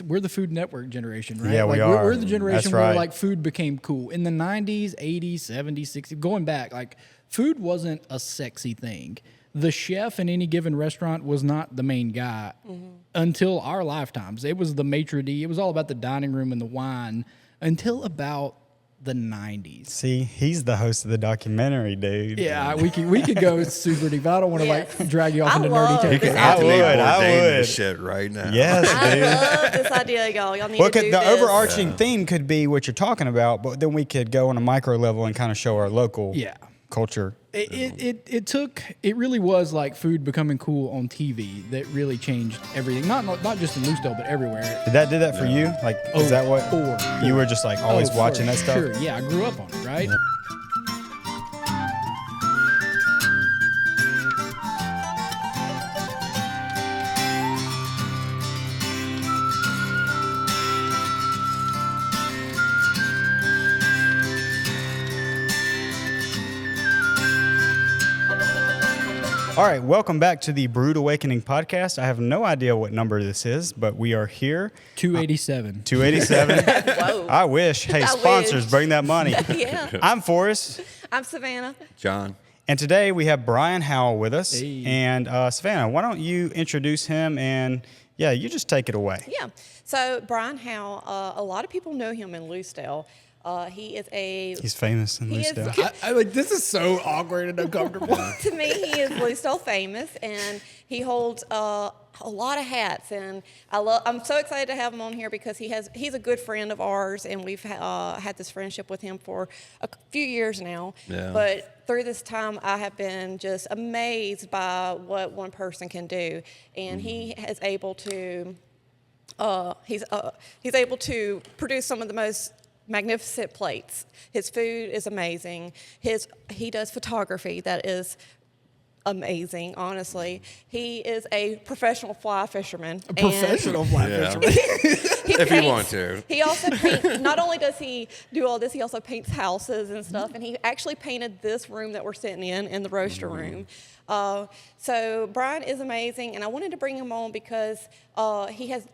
We're the Food Network generation, right? Yeah, like, we are. We're the generation That's where right. like food became cool. In the 90s, 80s, 70s, 60s, going back, like food wasn't a sexy thing. The chef in any given restaurant was not the main guy until our lifetimes. It was the maitre d'. It was all about the dining room and the wine until about the 90s. See, he's the host of the documentary, dude. Yeah, we could go super deep. I don't want to like drag you off into nerdy love territory. this Anthony I Bourdain would. this shit right now. Yes, I dude. love this idea, y'all. Y'all need Well, to do the this. overarching theme could be what you're talking about, but then we could go on a micro level and kind of show our local culture. It really was like food becoming cool on TV that really changed everything. Not just in Lucedale, but everywhere. Did that for you? Like, is that what you were just like always watching that stuff? Sure, yeah, I grew up on it, right? Yeah. All right, welcome back to the Brewed Awakening Podcast. I have no idea what number this is, but we are here. 287. 287. Whoa. I wish. Hey, sponsors, wish. bring that money. Yeah. I'm Forrest. I'm Savannah. John. And today we have Bryon Howell with us. Hey. And Savannah, why don't you introduce him and, you just take it away. Yeah. So Bryon Howell, a lot of people know him in Lucedale. He's famous in Lucedale. I like this is so awkward and uncomfortable. To me, he is Lucedale famous, and he holds a lot of hats. And I'm so excited to have him on here because he's a good friend of ours, and we've had this friendship with him for a few years now. Yeah. But through this time, I have been just amazed by what one person can do, and he is able to. He's able to produce some of the most magnificent plates. His food is amazing. He does photography that is amazing, honestly. He is a professional fly fisherman. A professional fly fisherman. If you want to. He also paints, not only does he do all this, he also paints houses and stuff. And he actually painted this room that we're sitting in the roaster room. So Bryon is amazing, and I wanted to bring him on because he has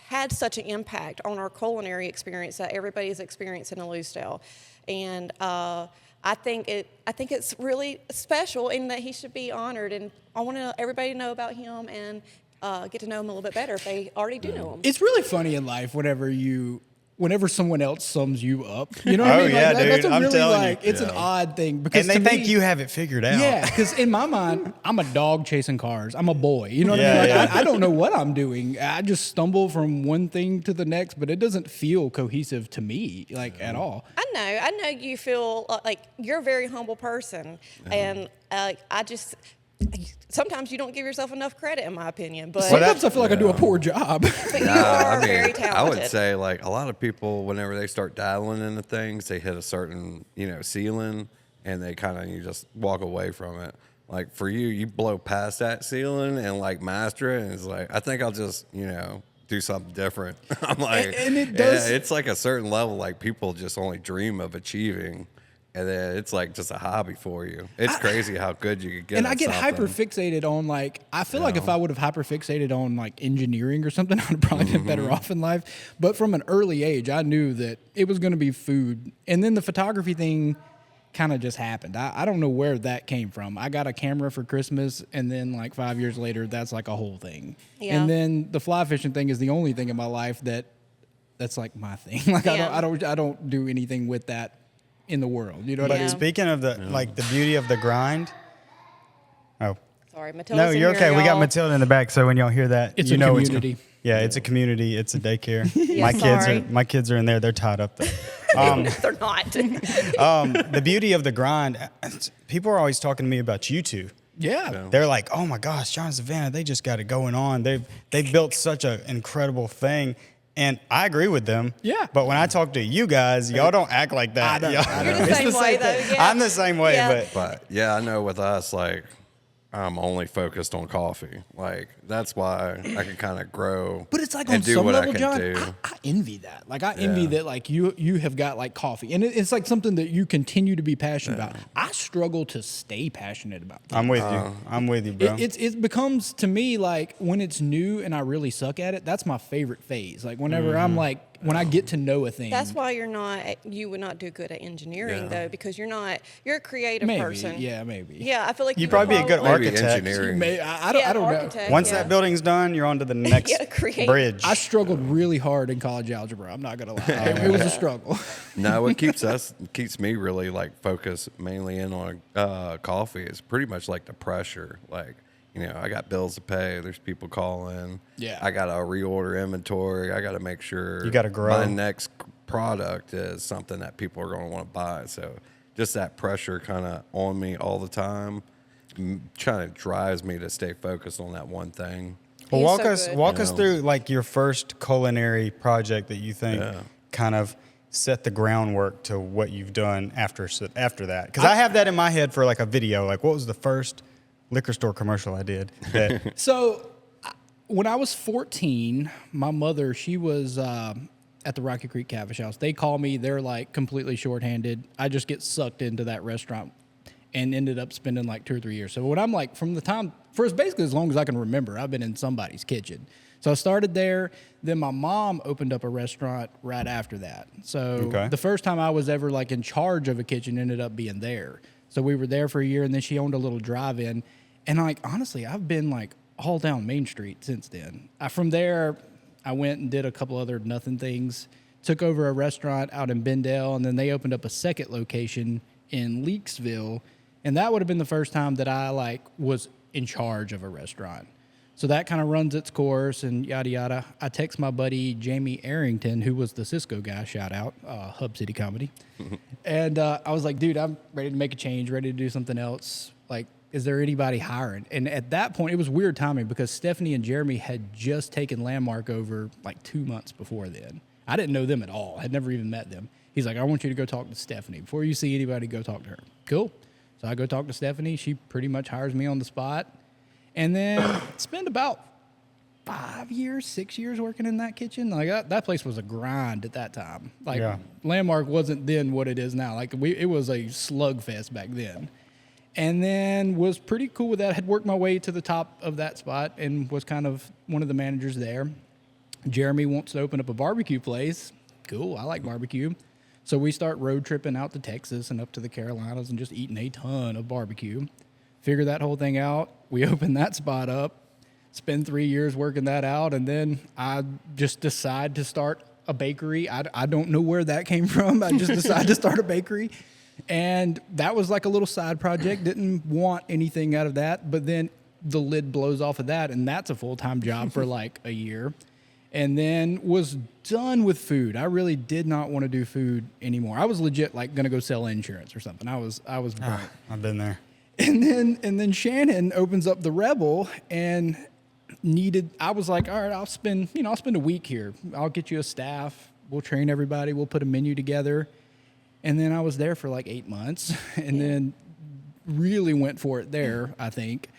had such an impact on our culinary experience that everybody's experiencing in Lucedale, and I think it's really special in that he should be honored, and I want everybody to know about him and get to know him a little bit better if they already do know him. It's really funny in life whenever someone else sums you up. You know what I Oh, mean? yeah, Like, dude, that's a I'm really telling you. it's an odd thing because And they to think me, you have it figured out. Yeah, because in my mind, I'm a dog chasing cars. I'm a boy. You know what Yeah, I mean? Like, yeah. I don't know what I'm doing. I just stumble from one thing to the next, but it doesn't feel cohesive to me, like at all. I know you feel like you're a very humble person, and sometimes you don't give yourself enough credit, in my opinion. But Sometimes I feel like I do a poor job. but you are very talented. I would say like a lot of people, whenever they start dabbling into things, they hit a certain, ceiling and they you just walk away from it. Like for you blow past that ceiling and like master it. And it's like, I think I'll just, do something different. I'm like, And it does. it's like a certain level, like people just only dream of achieving. And then it's like just a hobby for you. It's crazy how good you could get. And at I get something. hyper fixated on I feel like if I would have hyper fixated on like engineering or something, I'd probably been better off in life. But from an early age, I knew that it was going to be food. And then the photography thing kind of just happened. I don't know where that came from. I got a camera for Christmas, and then like 5 years later, that's like a whole thing. Yeah. And then the fly fishing thing is the only thing in my life that's like my thing. Like Yeah. I don't do anything with that in the world. You know what I Yeah. mean? Speaking of the beauty of the grind. Oh. Sorry, Matilda's No, in you're here, okay. We got y'all. Matilda in the back, so when y'all hear that, It's you a know community. It's a community. It's a daycare. Yeah, sorry. My kids are in there. They're tied up there. They're not. The beauty of the grind. People are always talking to me about you two. Yeah. They're like, oh my gosh, John and Savannah, they just got it going on. They've built such an incredible thing. And I agree with them. Yeah. But when I talk to you guys, y'all don't act like that. I know. Y'all- You're the It's same the way, same though. thing. Yeah. I'm the same way, Yeah. but But yeah, I know with us, like I'm only focused on coffee. Like that's why I can kind of grow. But it's like and on do some what I level, can John, do. I envy that. Like I envy that like you have got like coffee. And it's like something that you continue to be passionate about. I struggle to stay passionate about things. I'm with you. I'm with you, bro. It becomes to me like when it's new and I really suck at it, that's my favorite phase. Like whenever I'm like when I get to know a thing. That's why you would not do good at engineering though, because you're a creative person. Yeah, maybe. Yeah, I feel like You'd probably be a good Maybe architect. engineering. I don't know. architect, Once yeah. that building's done, you're on to the next create. bridge. I struggled really hard in college algebra. I'm not gonna lie. It was a struggle. No, what keeps me really like focused mainly in on coffee is pretty much like the pressure. Like, you know, I got bills to pay. There's people calling. Yeah. I got to reorder inventory. I got to make sure You gotta grow. my next product is something that people are going to want to buy. So just that pressure kind of on me all the time kind of drives me to stay focused on that one thing. Well, He's so good. walk us through like your first culinary project that you think kind of set the groundwork to what you've done after that. Because I have that in my head for like a video. Like, what was the first liquor store commercial I did? That, So, when I was 14, my mother, she was at the Rocky Creek Cavish House. They call me. They're like completely shorthanded. I just get sucked into that restaurant and ended up spending like 2 or 3 years. So when I'm like, from the time, for basically as long as I can remember, I've been in somebody's kitchen. So I started there. Then my mom opened up a restaurant right after that. So the first time I was ever like in charge of a kitchen ended up being there. So we were there for a year, and then she owned a little drive-in. And like, honestly, I've been like all down Main Street since then. From there, I went and did a couple other nothing things, took over a restaurant out in Bendale, and then they opened up a second location in Leakesville. And that would have been the first time that I like was in charge of a restaurant. So that kind of runs its course and yada, yada. I text my buddy Jamie Arrington, who was the Cisco guy, shout out, Hub City Comedy. And I was like, dude, I'm ready to make a change, ready to do something else. Like, is there anybody hiring? And at that point, it was weird timing because Stephanie and Jeremy had just taken Landmark over like 2 months before then. I didn't know them at all. I'd never even met them. He's like, I want you to go talk to Stephanie. Before you see anybody, go talk to her. Cool. So I go talk to Stephanie. She pretty much hires me on the spot. And then spend about 5 years, 6 years working in that kitchen. Like that place was a grind at that time. Like Landmark wasn't then what it is now. Like it was a slugfest back then. And then was pretty cool with that. Had worked my way to the top of that spot and was kind of one of the managers there. Jeremy wants to open up a barbecue place. Cool, I like barbecue. So we start road tripping out to Texas and up to the Carolinas and just eating a ton of barbecue. Figure that whole thing out. We open that spot up, spend 3 years working that out, and then I just decide to start a bakery. I don't know where that came from. I just decided to start a bakery. And that was like a little side project. Didn't want anything out of that. But then the lid blows off of that, and that's a full-time job for like a year. And then was done with food. I really did not want to do food anymore. I was legit like going to go sell insurance or something. I was burnt. I've been there. And then Shannon opens up the Rebel and I was like, all right, I'll spend a week here. I'll get you a staff. We'll train everybody. We'll put a menu together. And then I was there for like 8 months and then really went for it there, I think.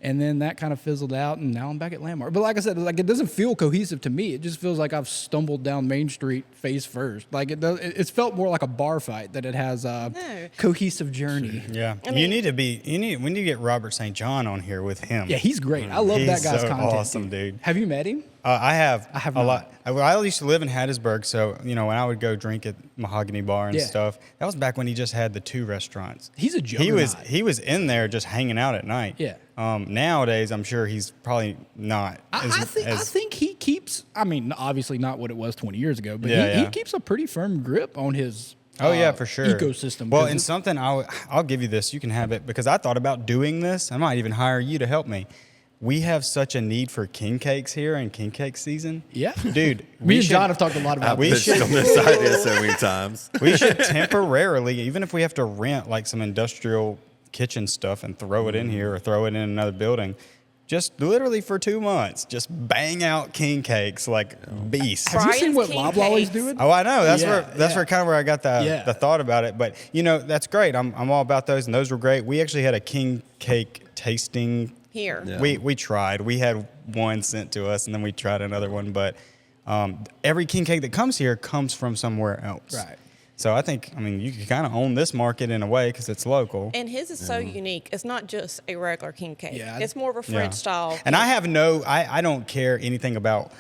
And then that kind of fizzled out, and now I'm back at Landmark. But like I said, like it doesn't feel cohesive to me. It just feels like I've stumbled down Main Street face first. Like it's felt more like a bar fight than it has a cohesive journey. Yeah, we need to get Robert St. John on here with him. Yeah, he's great. I love that guy's so content. awesome, dude. Have you met him? I have a not. lot. I used to live in Hattiesburg, so when I would go drink at Mahogany Bar and stuff, that was back when he just had the 2 restaurants. He's a juggernaut. He was in there just hanging out at night. Yeah. Nowadays, I'm sure he's probably not. I think he keeps. I mean, obviously not what it was 20 years ago, but he keeps a pretty firm grip on his. For sure. Ecosystem. Well, and something I'll give you this. You can have it because I thought about doing this. I might even hire you to help me. We have such a need for king cakes here in king cake season. Yeah. Dude. Me and John have talked a lot about I've pitched on this idea so many times. We should temporarily, even if we have to rent like some industrial kitchen stuff and throw it in here or throw it in another building, just literally for 2 months, just bang out king cakes like beasts. Have you seen what King Lovable is cakes. doing? Oh, I know. That's Yeah, where kind of where I got the thought about it. But that's great. I'm all about those, and those were great. We actually had a king cake tasting Here. Yeah. We tried. We had one sent to us, and then we tried another one. But every king cake that comes here comes from somewhere else. Right. So I think, you can kind of own this market in a way because it's local. And his is so unique. It's not just a regular king cake. Yeah. It's more of a French style. And I have I don't care anything about,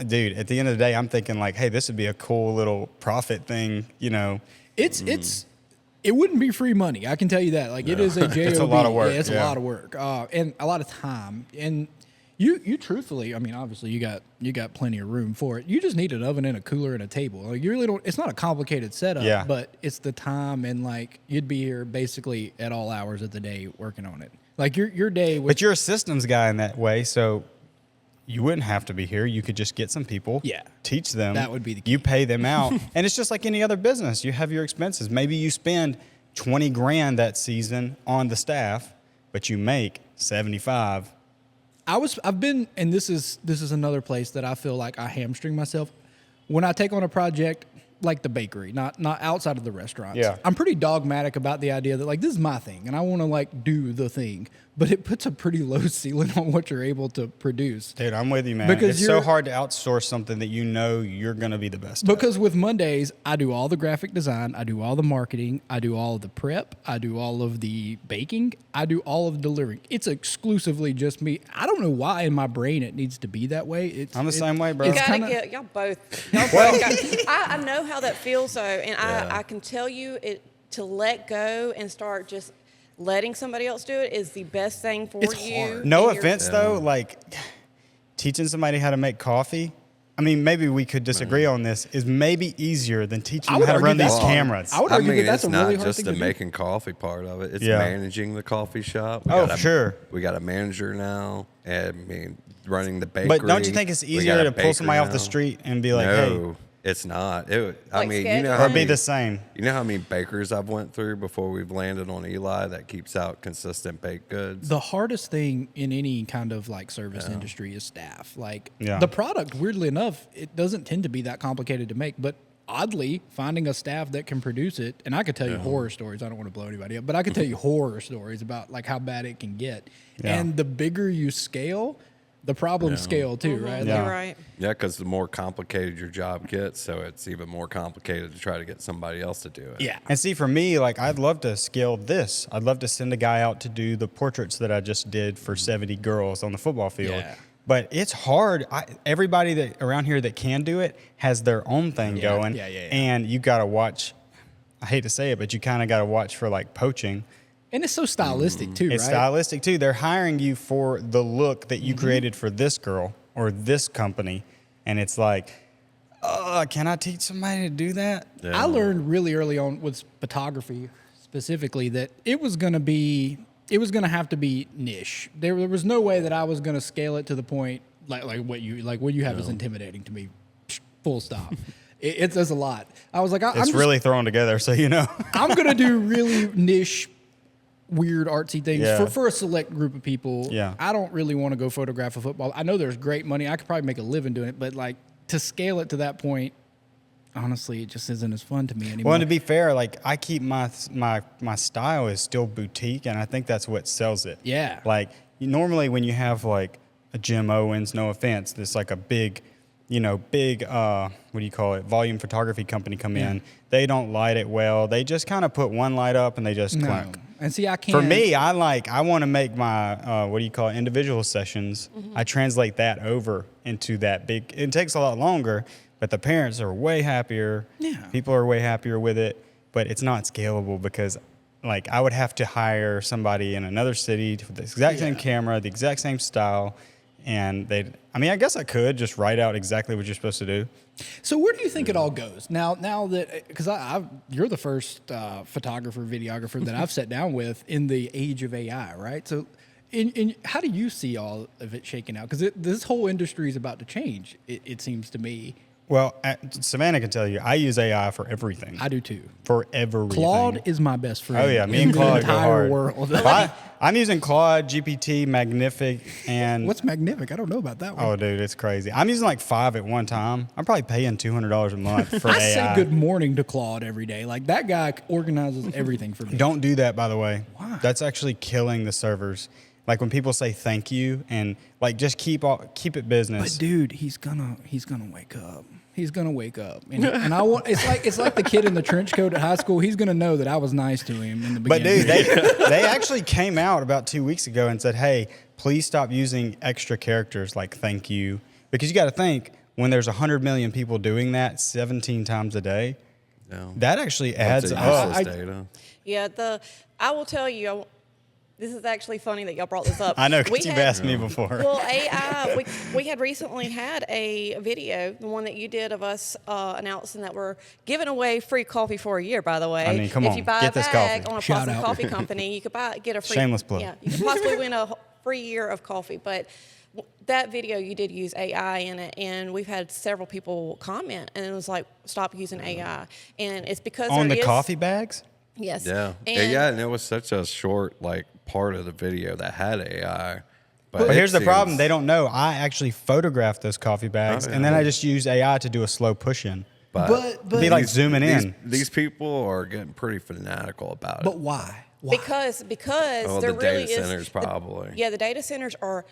dude, at the end of the day, I'm thinking like, hey, this would be a cool little profit thing, It wouldn't be free money. I can tell you that. Like it is a job. It's a lot of work, Yeah, it's yeah. a lot of work, and a lot of time. And you truthfully, obviously you got plenty of room for it. You just need an oven and a cooler and a table. Like you really don't. It's not a complicated setup. Yeah. But it's the time, and like you'd be here basically at all hours of the day working on it. Like your day. But you're a systems guy in that way, so you wouldn't have to be here. You could just get some people, teach them. That would be the key. You pay them out, and it's just like any other business. You have your expenses. Maybe you spend $20,000 that season on the staff, but you make 75. I've been, and this is another place that I feel like I hamstring myself when I take on a project like the bakery, not outside of the restaurants. Yeah. I'm pretty dogmatic about the idea that like this is my thing and I want to like do the thing, but it puts a pretty low ceiling on what you're able to produce. Dude, I'm with you, man. Because it's so hard to outsource something that you're going to be the best at. Because with Mondays, I do all the graphic design, I do all the marketing, I do all of the prep, I do all of the baking, I do all of the delivering. It's exclusively just me. I don't know why in my brain it needs to be that way. I'm the same way, bro. You it's gotta kinda- get y'all both. I know how that feels though, and I can tell you it to let go and start just letting somebody else do it is the best thing for It's you. hard. No and your- offense, though, like teaching somebody how to make coffee. Maybe we could disagree on this. Is maybe easier than teaching I them would how to argue run these that's- cameras. I would argue that that's it's a really not hard just thing the to do. making coffee part of it. It's Yeah. managing the coffee shop. Sure. We got a manager now. And running the bakery. But don't you think it's We got easier a to pull baker somebody off now. the street and be like, No, hey, it's not. Like You know scheduling? how or be many, the same? you know how many bakers I've went through before we've landed on Eli that keeps out consistent baked goods. The hardest thing in any kind of like service industry is staff. Like Yeah. the product, weirdly enough, it doesn't tend to be that complicated to make, but oddly finding a staff that can produce it, and I could tell you horror stories. I don't want to blow anybody up, but I could tell you horror stories about like how bad it can get. Yeah. And the bigger you scale, the problems scale too, right? Yeah. You're right. Yeah, because the more complicated your job gets, so it's even more complicated to try to get somebody else to do it. Yeah. And see, for me, like, I'd love to scale this. I'd love to send a guy out to do the portraits that I just did for 70 girls on the football field. Yeah. But it's hard. Everybody that around here that can do it has their own thing going. Yeah. And you got to watch. I hate to say it, but you kind of got to watch for like poaching. And it's so stylistic too, It's right? stylistic too. They're hiring you for the look that you created for this girl or this company, and it's like, can I teach somebody to do that? Yeah. I learned really early on with photography specifically that it was going to have to be niche. There was no way that I was going to scale it to the point like what you have is intimidating to me. Full stop. It's a lot. I was like, It's really thrown together, so you know. I'm going to do really niche, weird, artsy things Yeah. for a select group of people. Yeah. I don't really want to go photograph a football. I know there's great money. I could probably make a living doing it, but like to scale it to that point, honestly, it just isn't as fun to me anymore. Well, and to be fair, like I keep my style is still boutique, and I think that's what sells it. Yeah. Like normally when you have like a Jim Owens, no offense, that's like a big what do you call it, volume photography company come in. They don't light it well. They just kind of put one light up and they just clunk. And see, I can't. For me, I want to make my individual sessions. I translate that over into that big. It takes a lot longer, but the parents are way happier. Yeah. People are way happier with it, but it's not scalable because like I would have to hire somebody in another city for the exact same camera, the exact same style, and I guess I could just write out exactly what you're supposed to do. So where do you think it all goes now that because you're the first photographer, videographer that I've sat down with in the age of AI, right? So, how do you see all of it shaking out? Because this whole industry is about to change. It seems to me. Well, Savannah can tell you, I use AI for everything. I do too. For everything. Claude is my best friend. Oh yeah, me in and Claude the go entire hard. world. I'm using Claude, GPT, Magnific, and What's Magnific? I don't know about that one. oh, dude, it's crazy. I'm using like 5 at one time. I'm probably paying $200 a month for I AI. say good morning to Claude every day. Like that guy organizes everything for me. Don't do that, by the way. Why? That's actually killing the servers. Like when people say thank you and like just keep it business. But dude, he's gonna wake up. He's gonna wake up, and I want. It's like the kid in the trench coat at high school. He's gonna know that I was nice to him in the But beginning. dude, they actually came out about 2 weeks ago and said, hey, please stop using extra characters like thank you. Because you got to think, when there's 100 million people doing that 17 times a day, that actually adds up. Data. Yeah, I will tell you, this is actually funny that y'all brought this up. I know, because you've asked me before. Well, AI, we had recently had a video, the one that you did of us announcing that we're giving away free coffee for a year, by the way. I mean, come if on, you buy get a this bag coffee. on a Shout Possum out. Coffee Company, you could get a free. Shameless plug. Yeah, you could possibly win a free year of coffee. But that video, you did use AI in it, and we've had several people comment, and it was like, stop using AI. And it's because On there the is- coffee bags? Yes. Yeah. And it was such a short part of the video that had AI. But here's the it problem. seems- They don't know. I actually photographed those coffee bags, and then I just used AI to do a slow push-in. but Be like zooming in. These people are getting pretty fanatical about it. why? Why? Because Oh, there the really data is centers probably. the data centers are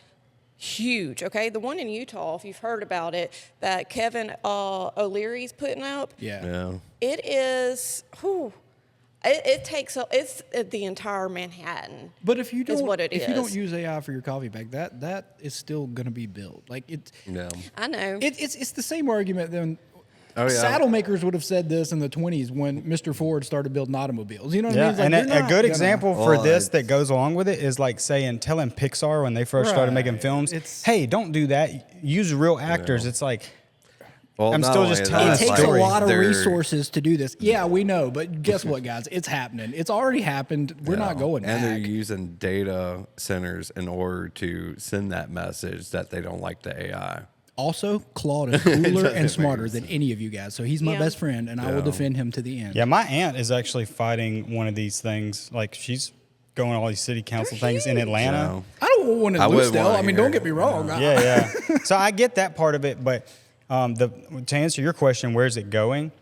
huge. Okay, the one in Utah, if you've heard about it, that Kevin O'Leary's putting up. Yeah. It is. It takes it's the entire Manhattan. But if you don't, is what it if you is. don't use AI for your coffee bag, that is still gonna be built. Like it's Yeah. I know. it's the same argument then. Oh, yeah. Saddle makers would have said this in the 20s when Mr. Ford started building automobiles. You know what I Yeah, mean? It's like, and you're a not good gonna- example for Well, this it's- that goes along with it is like telling Pixar when they first started making Right. films, It's- hey, don't do that. Use real actors. It's like, Well, I'm not still only just that, telling It a takes a story. lot of they're- resources to do this. Yeah, we know, but guess what, guys? It's happening. It's already happened. We're not going And they're back. using data centers in order to send that message that they don't like the AI. Also, Claude is cooler and smarter than any of you guys, so he's my Yeah. best friend, and I will defend him to the end. yeah, my aunt is actually fighting one of these things. Like she's going to all these city council things in Atlanta. So, I don't want one in I wouldn't Lucedale. wanna I mean, hear don't it. get me wrong. Yeah. So I get that part of it, but to answer your question, where's it going?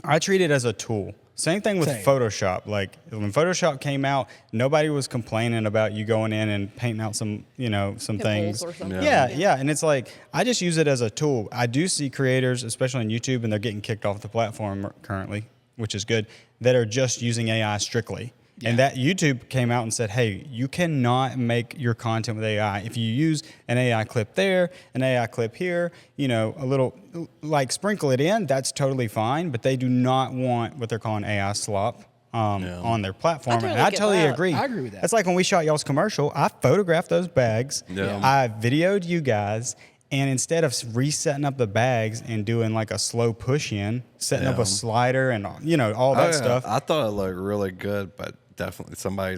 I treat it as a tool. Same thing with Same. Photoshop. Like when Photoshop came out, nobody was complaining about you going in and painting out some Pimples things. or something. Yeah. And it's like, I just use it as a tool. I do see creators, especially on YouTube, and they're getting kicked off the platform currently, which is good, that are just using AI strictly. And that YouTube came out and said, hey, you cannot make your content with AI. If you use an AI clip there, an AI clip here, a little, like sprinkle it in, that's totally fine. But they do not want what they're calling AI slop on their platform. totally And I get totally that. agree. I agree with that. It's like when we shot y'all's commercial, I photographed those bags. Yeah. I videoed you guys. And instead of resetting up the bags and doing like a slow push in, setting up a slider and all that stuff. I thought it looked really good, but definitely somebody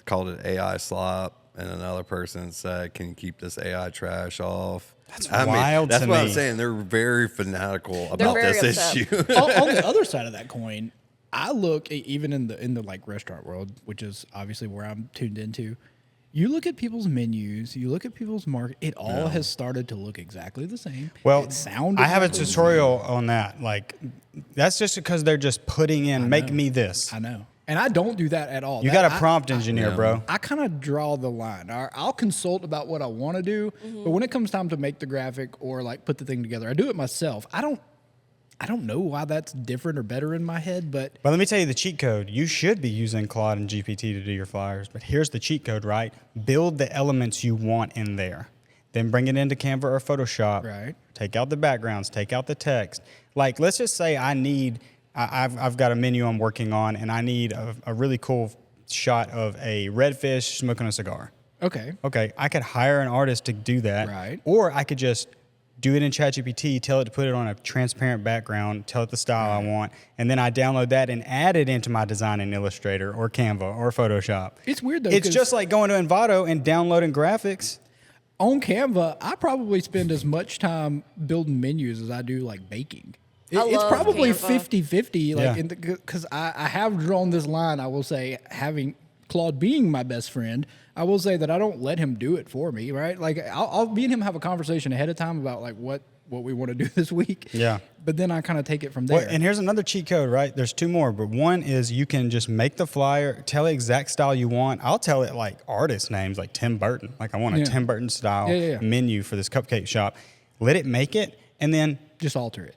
called it AI slop, and another person said, "Can you keep this AI trash off?" That's I wild That's to what me. I'm saying. They're very fanatical about very this upset. issue. on the other side of that coin, I look even in the like restaurant world, which is obviously where I'm tuned into. You look at people's menus, you look at people's market. It all has started to look exactly the same. Well, it sound I have a exactly the tutorial on that. Like, that's just because they're just putting in, make me this. same. I know, and I don't do that at all. You got a prompt engineer, bro. I kind of draw the line. I'll consult about what I want to do, but when it comes time to make the graphic or like put the thing together, I do it myself. I don't know why that's different or better in my head, but But let me tell you the cheat code. You should be using Claude and GPT to do your flyers. But here's the cheat code, right? Build the elements you want in there. Then bring it into Canva or Photoshop. Right. Take out the backgrounds. Take out the text. Like, let's just say I've got a menu I'm working on, and I need a really cool shot of a redfish smoking a cigar. okay. Okay, I could hire an artist to do that. Right. Or I could just do it in ChatGPT, tell it to put it on a transparent background, tell it the style I want, and then I download that and add it into my design in Illustrator or Canva or Photoshop. It's weird though. It's 'cause just like going to Envato and downloading graphics. on Canva, I probably spend as much time building menus as I do like baking. It's love probably Canva. 50-50, like, Yeah. because I have drawn this line, I will say, having Claude being my best friend, I will say that I don't let him do it for me, right? Like, I'll me and him have a conversation ahead of time about, like, what we want to do this week. Yeah. But then I kind of take it from there. Well, and here's another cheat code, right? There's two more, but one is you can just make the flyer, tell the exact style you want. I'll tell it like artist names, like Tim Burton. Like, I want a Tim Burton style menu for this cupcake shop. Let it make it, and then just alter it.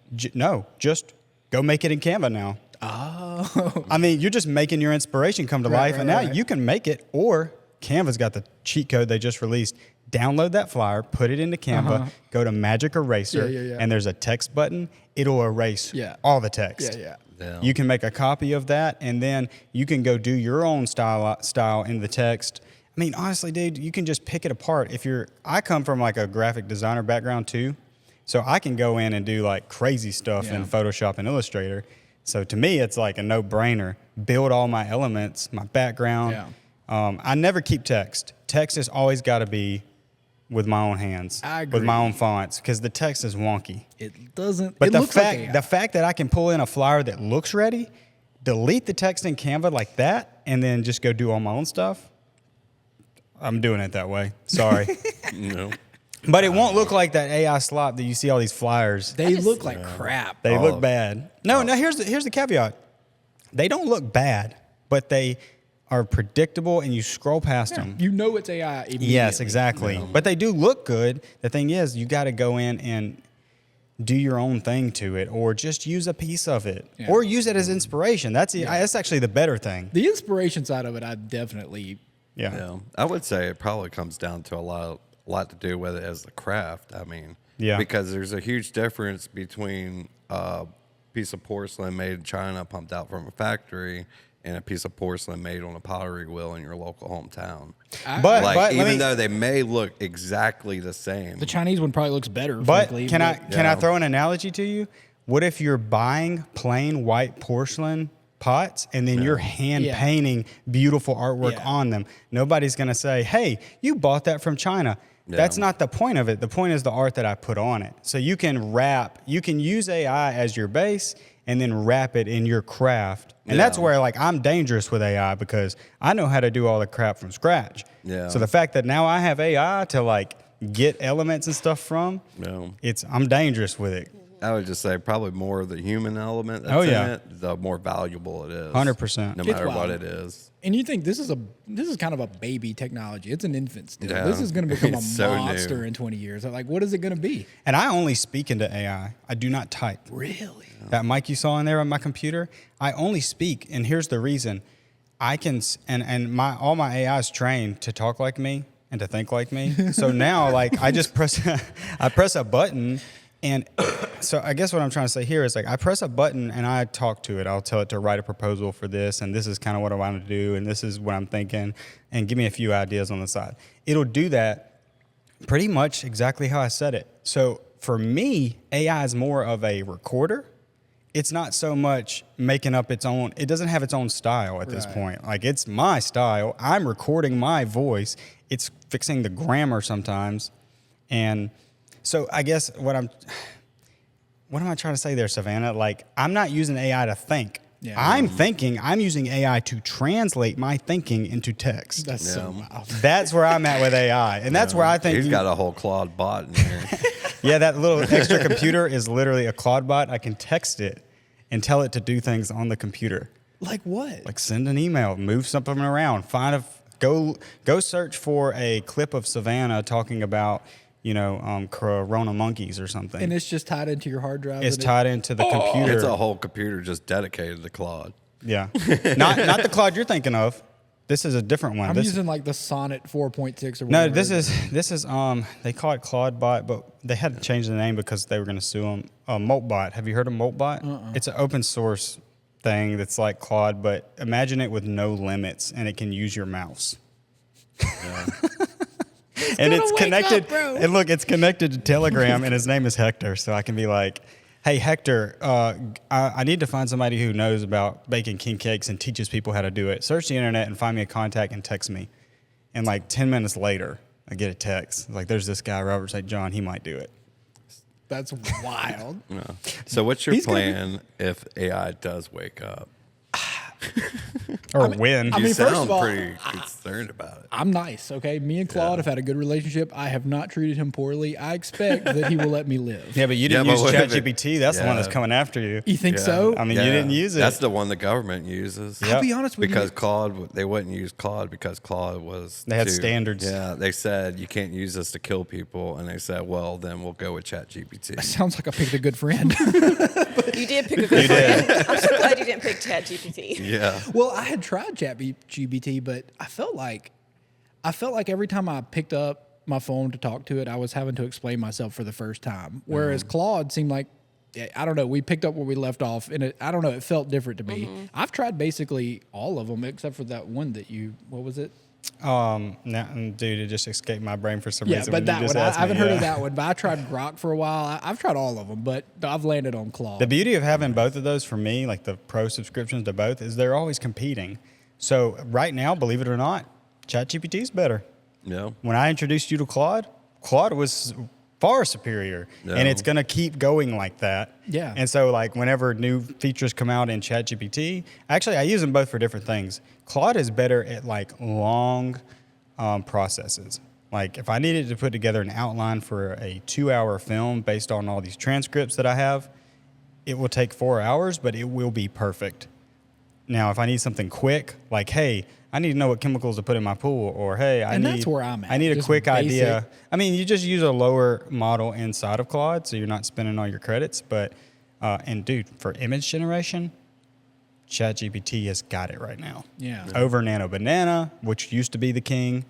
Just go make it in Canva now. Oh. I mean, you're just making your inspiration come to life, and now right. you can make it, or Canva's got the cheat code they just released. Download that flyer, put it into Canva, go to Magic Eraser, and there's a text button. It'll erase all the text. Yeah. You can make a copy of that, and then you can go do your own style in the text. I mean, honestly, dude, you can just pick it apart. I come from like a graphic designer background too, so I can go in and do like crazy stuff in Photoshop and Illustrator. So to me, it's like a no-brainer. Build all my elements, my background. Yeah. I never keep text. Text has always got to be with my own hands, I agree. with my own fonts, because the text is wonky. It doesn't. But it the looks like AI. fact that I can pull in a flyer that looks ready, delete the text in Canva like that, and then just go do all my own stuff, I'm doing it that way. Sorry. No. But it won't look like that AI slop that you see all these flyers. They look like crap. They look bad. No, here's the caveat. They don't look bad, but they are predictable, and you scroll past them. You know it's AI immediately. Yes, exactly. Yeah. But they do look good. The thing is, you got to go in and do your own thing to it, or just use a piece of it, or use it as inspiration. That's actually the better thing. The inspiration side of it, I definitely. Yeah. I would say it probably comes down to a lot to do with it as the craft. I mean, because there's a huge difference between a piece of porcelain made in China, pumped out from a factory, and a piece of porcelain made on a pottery wheel in your local hometown. But even though they may look exactly the same, the Chinese one probably looks better. But frankly, can I throw an analogy to you? What if you're buying plain white porcelain pots and then you're hand painting beautiful artwork on them? Nobody's going to say, "Hey, you bought that from China." That's not the point of it. The point is the art that I put on it. So you can use AI as your base and then wrap it in your craft. And that's where, like, I'm dangerous with AI because I know how to do all the crap from scratch. Yeah. So the fact that now I have AI to, like, get elements and stuff from, I'm dangerous with it. I would just say probably more of the human element that's in it, the more valuable it is. 100%. No matter what it is. And you think this is kind of a baby technology. It's an infant still. Yeah. This is going to become a monster in 20 years. Like, what is it going to be? And I only speak into AI. I do not type. Really? That mic you saw in there on my computer, I only speak. And here's the reason. I can, and all my AI is trained to talk like me and to think like me. So now, like, I just press a button. And so I guess what I'm trying to say here is, like, I press a button and I talk to it. I'll tell it to write a proposal for this, and this is kind of what I want to do, and this is what I'm thinking, and give me a few ideas on the side. It'll do that pretty much exactly how I said it. So for me, AI is more of a recorder. It's not so much making up its own. It doesn't have its own style at this point. Like, it's my style. I'm recording my voice. It's fixing the grammar sometimes, and so I guess what am I trying to say there, Savannah? Like, I'm not using AI to think. Yeah. I'm thinking. I'm using AI to translate my thinking into text. That's so wild. That's where I'm at with AI, and that's where I think he's got a whole Claude bot in here. Yeah, that little extra computer is literally a Claude bot. I can text it and tell it to do things on the computer. Like what? Like send an email, move something around, go search for a clip of Savannah talking about, corona monkeys or something. And it's just tied into your hard drive? It's tied into the computer. It's a whole computer just dedicated to Claude. Yeah. Not the Claude you're thinking of. This is a different one. I'm using like the Sonnet 4.6 or whatever. No, this is they call it Claude Bot, but they had to change the name because they were going to sue them. Moltbot. Have you heard of Moltbot? It's an open source thing that's like Claude, but imagine it with no limits, and it can use your mouse. Yeah. And it's connected. And look, it's connected to Telegram, and his name is Hector. So I can be like, "Hey, Hector, I need to find somebody who knows about baking king cakes and teaches people how to do it. Search the internet and find me a contact and text me." And like 10 minutes later, I get a text like, "There's this guy, Robert St. John. He might do it." That's wild. No. So what's your He's gonna plan if AI does wake up? Or when? I You mean, first sound of all, pretty concerned about it. I'm nice, okay? Me and Claude have had a good relationship. I have not treated him poorly. I expect that he will let me live. Yeah, but you didn't Yeah, use but wait a minute. ChatGPT. That's the one that's coming after you. You think Yeah. so? I mean, you didn't use it. That's the one the government uses. Yep. I'll be honest with Because you. Claude, they wouldn't use Claude because Claude was. They had standards. Yeah, they said you can't use this to kill people, and they said, well, then we'll go with ChatGPT. Sounds like I picked a good friend. You did pick a good friend. I'm so glad you didn't pick ChatGPT. Yeah. Well, I had tried ChatGPT, but I felt like every time I picked up my phone to talk to it, I was having to explain myself for the first time. Whereas Claude seemed like, I don't know, we picked up where we left off, and I don't know, it felt different to me. I've tried basically all of them except for that one that what was it? No, dude, it just escaped my brain for some Yeah, reason. but when that you just one, I asked me, haven't heard of yeah. that one, but I tried Grok for a while. I've tried all of them, but I've landed on Claude. The beauty of having both of those for me, like the pro subscriptions to both, is they're always competing. So right now, believe it or not, ChatGPT is better. Yeah. When I introduced you to Claude was far superior, Yeah. and it's going to keep going like that. Yeah. And so, like, whenever new features come out in ChatGPT, actually, I use them both for different things. Claude is better at, like, long processes. Like, if I needed to put together an outline for a 2-hour film based on all these transcripts that I have, it will take 4 hours, but it will be perfect. Now, if I need something quick, like, hey, I need to know what chemicals to put in my pool, or hey, that's where I'm at. I need a Just quick idea. basic. I mean, you just use a lower model inside of Claude, so you're not spending all your credits. But, and dude, for image generation, ChatGPT has got it right now. Yeah. Over Nano Banana, which used to be the king.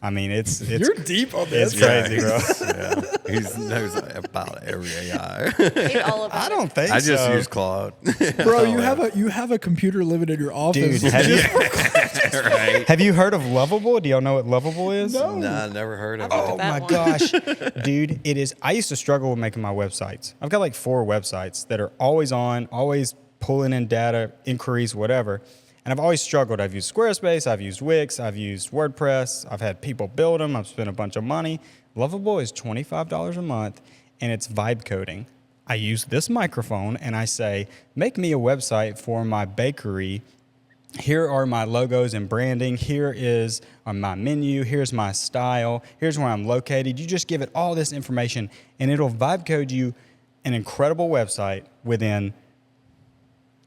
I mean, it's You're deep on it's this. crazy, bro. Yeah. He knows about every AI. He's all about I don't it. think I just so. use Claude. Bro, you have a computer living in your office. Dude, Right? have you heard of Lovable? Do y'all know what Lovable is? No. Nah, never heard of I've it. looked Oh at my that gosh, dude, it is. I used to struggle with making my websites. I've got like 4 websites that are always on, always pulling in data, inquiries, whatever. And I've always struggled. I've used Squarespace, I've used Wix, I've used WordPress, I've had people build them, I've spent a bunch of money. Lovable is $25 a month, and it's vibe coding. I use this microphone and I say, make me a website for my bakery. Here are my logos and branding. Here is my menu. Here's my style. Here's where I'm located. You just give it all this information, and it'll vibe code you an incredible website within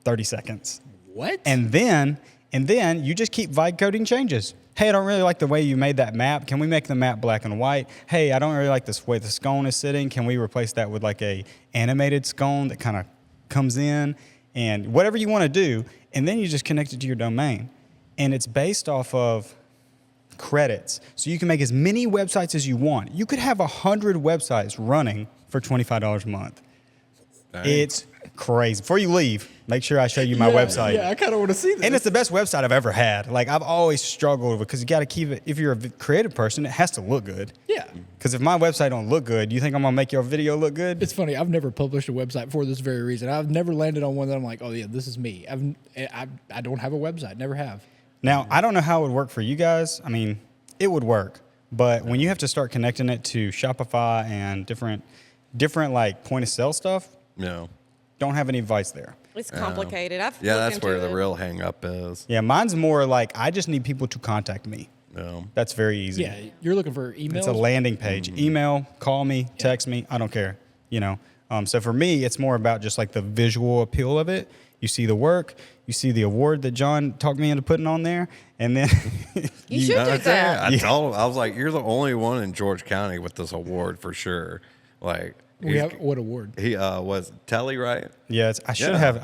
30 seconds. What? And then you just keep vibe coding changes. Hey, I don't really like the way you made that map. Can we make the map black and white? Hey, I don't really like this way the scone is sitting. Can we replace that with like a animated scone that kind of comes in? And whatever you want to do, and then you just connect it to your domain. And it's based off of credits. So you can make as many websites as you want. You could have 100 websites running for $25 a month. Dang. It's crazy. Before you leave, make sure I show you my website. Yeah, I kind of want to see this. And it's the best website I've ever had. Like, I've always struggled because you got to keep it. If you're a creative person, it has to look good. Yeah. Because if my website don't look good, you think I'm gonna make your video look good? It's funny. I've never published a website for this very reason. I've never landed on one that I'm like, oh yeah, this is me. I don't have a website. Never have. Now, I don't know how it would work for you guys. I mean, it would work, but when you have to start connecting it to Shopify and different like point of sale stuff, No. don't have any advice there. It's complicated. I've Yeah, looked that's where into the it. real hang up is. Yeah, mine's more like I just need people to contact me. No. That's very easy. Yeah, you're looking for emails. It's a landing page. Email, call me, text me. I don't care. You know. So for me, it's more about just like the visual appeal of it. You see the work. You see the award that John talked me into putting on there, and then You should do that. I told him, I was like, you're the only one in George County with this award for sure. Like, we have what award? he was Telly, right? yeah, I should Yeah. have a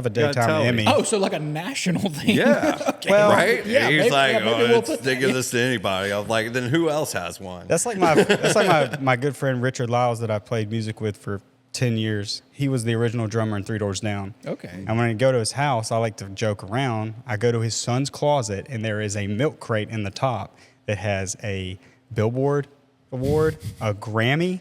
gotta tell daytime me. Emmy. Oh, so like a national thing. Yeah. Okay. Well, right? yeah, He's maybe- like, yeah, maybe we'll let's put think of this to anybody. I was like, then who else has one? That's like my good friend Richard Lyles that I played music with for 10 years. He was the original drummer in Three Doors Down. Okay. And when I go to his house, I like to joke around. I go to his son's closet, and there is a milk crate in the top that has a Billboard award, a Grammy.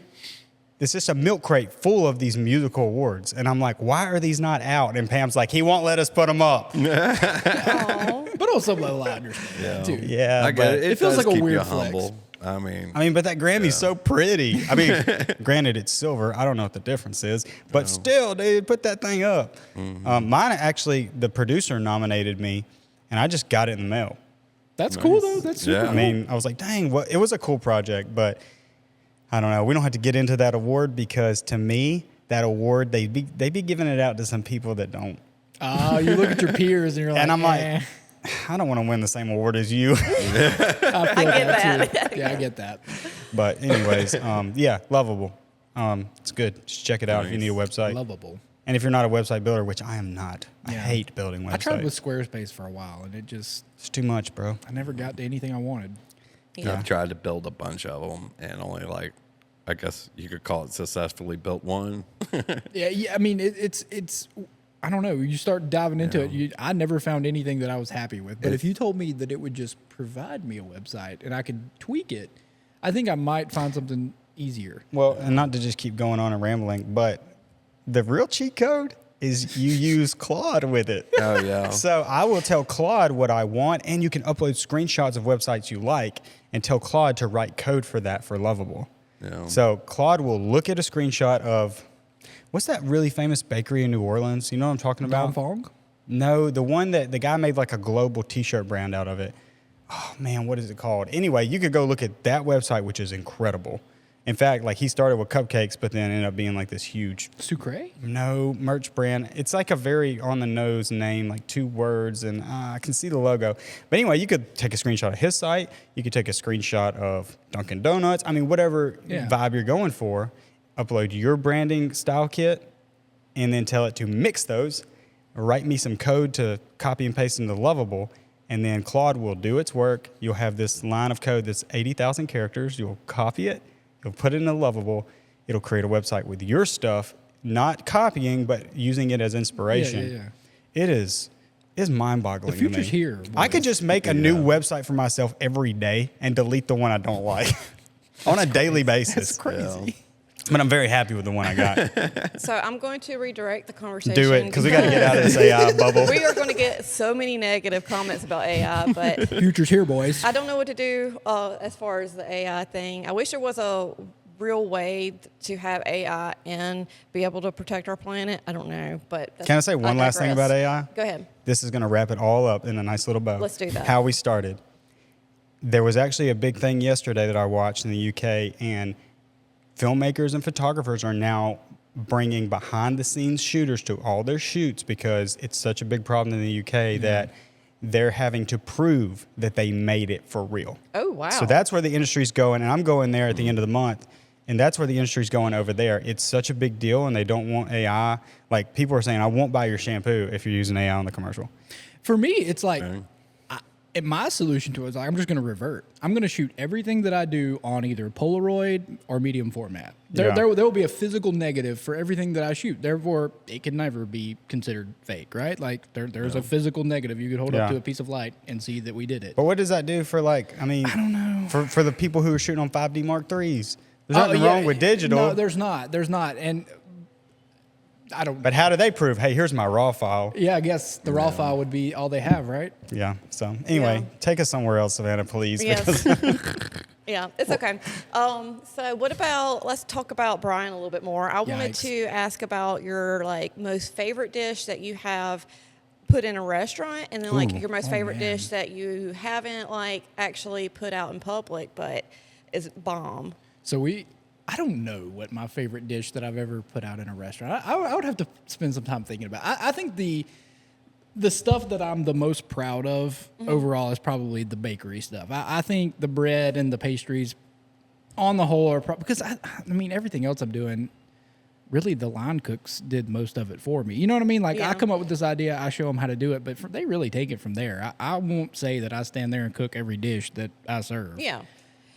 It's just a milk crate full of these musical awards. And I'm like, why are these not out? And Pam's like, he won't let us put them up. Aw. But on some level, I understand that too. Yeah, I but get it. It feels does like a keep weird you flex. humble. I mean, but that Grammy's so pretty. I mean, granted, it's silver. I don't know what the difference is, but still, dude, put that thing up. Mine actually, the producer nominated me, and I just got it in the mail. That's cool though. That's super cool. I mean, I was like, dang, it was a cool project, but I don't know. We don't have to get into that award because to me, that award they be giving it out to some people that don't. You look at your peers and you're like, and I'm like, I don't want to win the same award as you. I get that. Too. Yeah, I get that. But anyways, yeah, Lovable. It's good. Just check it out if you need a website. Lovable. And if you're not a website builder, which I am not, I hate building websites. I tried with Squarespace for a while, and it's too much, bro. I never got to anything I wanted. Yeah. I've tried to build a bunch of them, and only like, I guess you could call it successfully built one. Yeah. I mean, it's. I don't know. You start diving into it. I never found anything that I was happy with. But if you told me that it would just provide me a website and I could tweak it, I think I might find something easier. Well, and not to just keep going on and rambling, but the real cheat code is you use Claude with it. Oh, yeah. So I will tell Claude what I want, and you can upload screenshots of websites you like and tell Claude to write code for that for Lovable. Yeah. So Claude will look at a screenshot of, what's that really famous bakery in New Orleans? You know what I'm talking about? Fong? No, the one that the guy made like a global T-shirt brand out of it. Oh, man, what is it called? Anyway, you could go look at that website, which is incredible. In fact, like he started with cupcakes, but then ended up being like this huge Sucre? merch brand. It's like a very on the nose name, like 2 words, and I can see the logo. But anyway, you could take a screenshot of his site. You could take a screenshot of Dunkin' Donuts. I mean, whatever vibe you're going for. Upload your branding style kit, and then tell it to mix those. Write me some code to copy and paste into Lovable, and then Claude will do its work. You'll have this line of code that's 80,000 characters. You'll copy it. You'll put it in a Lovable. It'll create a website with your stuff, not copying, but using it as inspiration. Yeah. It's mind-boggling. The future's here. Boys. I could just make a new website for myself every day and delete the one I don't like on a daily basis. That's crazy. Yeah. But I'm very happy with the one I got. So I'm going to redirect the conversation. Do it, because we got to get out of this AI bubble. We are going to get so many negative comments about AI, but Future's here, boys. I don't know what to do as far as the AI thing. I wish there was a real way to have AI and be able to protect our planet. I don't know, but Can I say one last thing about AI? Go ahead. This is going to wrap it all up in a nice little bow. Let's do that. How we started. There was actually a big thing yesterday that I watched in the UK, and filmmakers and photographers are now bringing behind-the-scenes shooters to all their shoots because it's such a big problem in the UK that they're having to prove that they made it for real. Oh, wow. So that's where the industry's going, and I'm going there at the end of the month, and that's where the industry's going over there. It's such a big deal, and they don't want AI. Like, people are saying, I won't buy your shampoo if you're using AI on the commercial. For me, it's like, my solution to it is like, I'm just going to revert. I'm going to shoot everything that I do on either Polaroid or medium format. There will be a physical negative for everything that I shoot. Therefore, it can never be considered fake, right? Like there's a physical negative you could hold up to a piece of light and see that we did it. But what does that do for I don't know. For the people who are shooting on 5D Mark IIIs? There's nothing wrong with digital. No, there's not. And I don't. But how do they prove, hey, here's my raw file? Yeah, I guess the raw file would be all they have, right? Yeah. So anyway, take us somewhere else, Savannah, please. Yes. Yeah, it's okay. So what about, let's talk about Bryon a little bit more. I wanted to ask about your most favorite dish that you have put in a restaurant, and then your most favorite dish that you haven't actually put out in public but is bomb. So I don't know what my favorite dish that I've ever put out in a restaurant. I would have to spend some time thinking about it. I think the stuff that I'm the most proud of overall is probably the bakery stuff. I think the bread and the pastries on the whole are because I mean, everything else I'm doing, really the line cooks did most of it for me. You know what I mean? I come up with this idea, I show them how to do it, but they really take it from there. I won't say that I stand there and cook every dish that I serve. Yeah.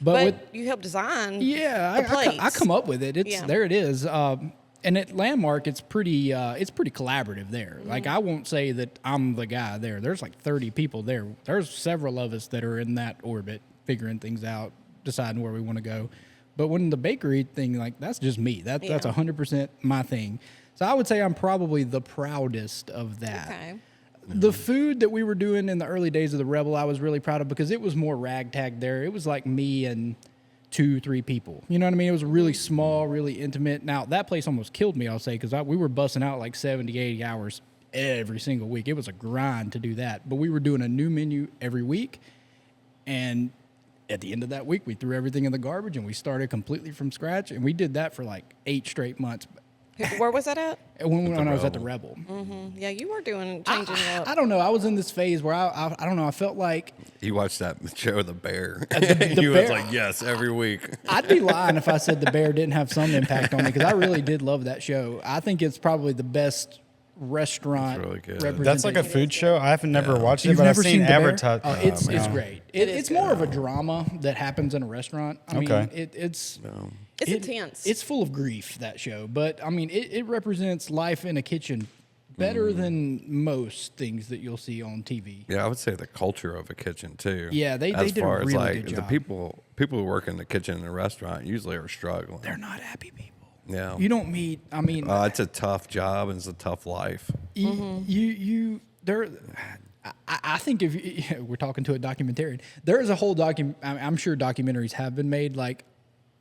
But you help design. Yeah, I come up with it. There it is. And at Landmark, it's pretty collaborative there. I won't say that I'm the guy there. There's 30 people there. There's several of us that are in that orbit, figuring things out, deciding where we want to go. But when the bakery thing, that's just me. That's 100% my thing. So I would say I'm probably the proudest of that. Okay. The food that we were doing in the early days of the Rebel, I was really proud of because it was more ragtag there. It was like me and 2-3 people. You know what I mean? It was really small, really intimate. Now, that place almost killed me, I'll say, because we were busting out like 70, 80 hours every single week. It was a grind to do that. But we were doing a new menu every week. And at the end of that week, we threw everything in the garbage and we started completely from scratch. And we did that for like 8 straight months. Where was that at? When I was at the Rebel. Yeah, you were changing it up. I don't know. I was in this phase where I don't know. I felt like You watched that show, The Bear. The You was Bear. like, yes, every week. I'd be lying if I said The Bear didn't have some impact on me, because I really did love that show. I think it's probably the best restaurant It's really good. representation. That's like a food show. I have never watched it, You've but I've never seen seen The Bear? advertised. Oh, it's man. great. It's more of a drama that happens in a restaurant. I mean, Okay. It's intense. It's full of grief, that show. But, I mean, it represents life in a kitchen better than most things that you'll see on TV. Yeah, I would say the culture of a kitchen too. Yeah, they as did a far as really like good the job. people who work in the kitchen in a restaurant usually are struggling. They're not happy people. Yeah. You don't meet, I mean... It's a tough job and it's a tough life. I think if you, we're talking to a documentarian, there is a whole I'm sure documentaries have been made, like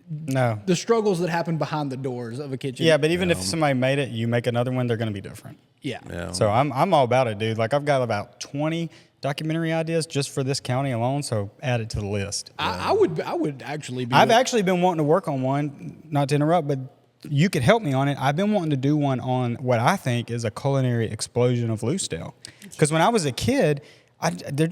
No. the struggles that happen behind the doors of a kitchen. Yeah, but even if somebody made it, you make another one, they're going to be different. Yeah. Yeah. So I'm all about it, dude. Like I've got about 20 documentary ideas just for this county alone. So add it to the list. I would actually be. I've actually been wanting to work on one, not to interrupt, but you could help me on it. I've been wanting to do one on what I think is a culinary explosion of Loosedale. Because when I was a kid, there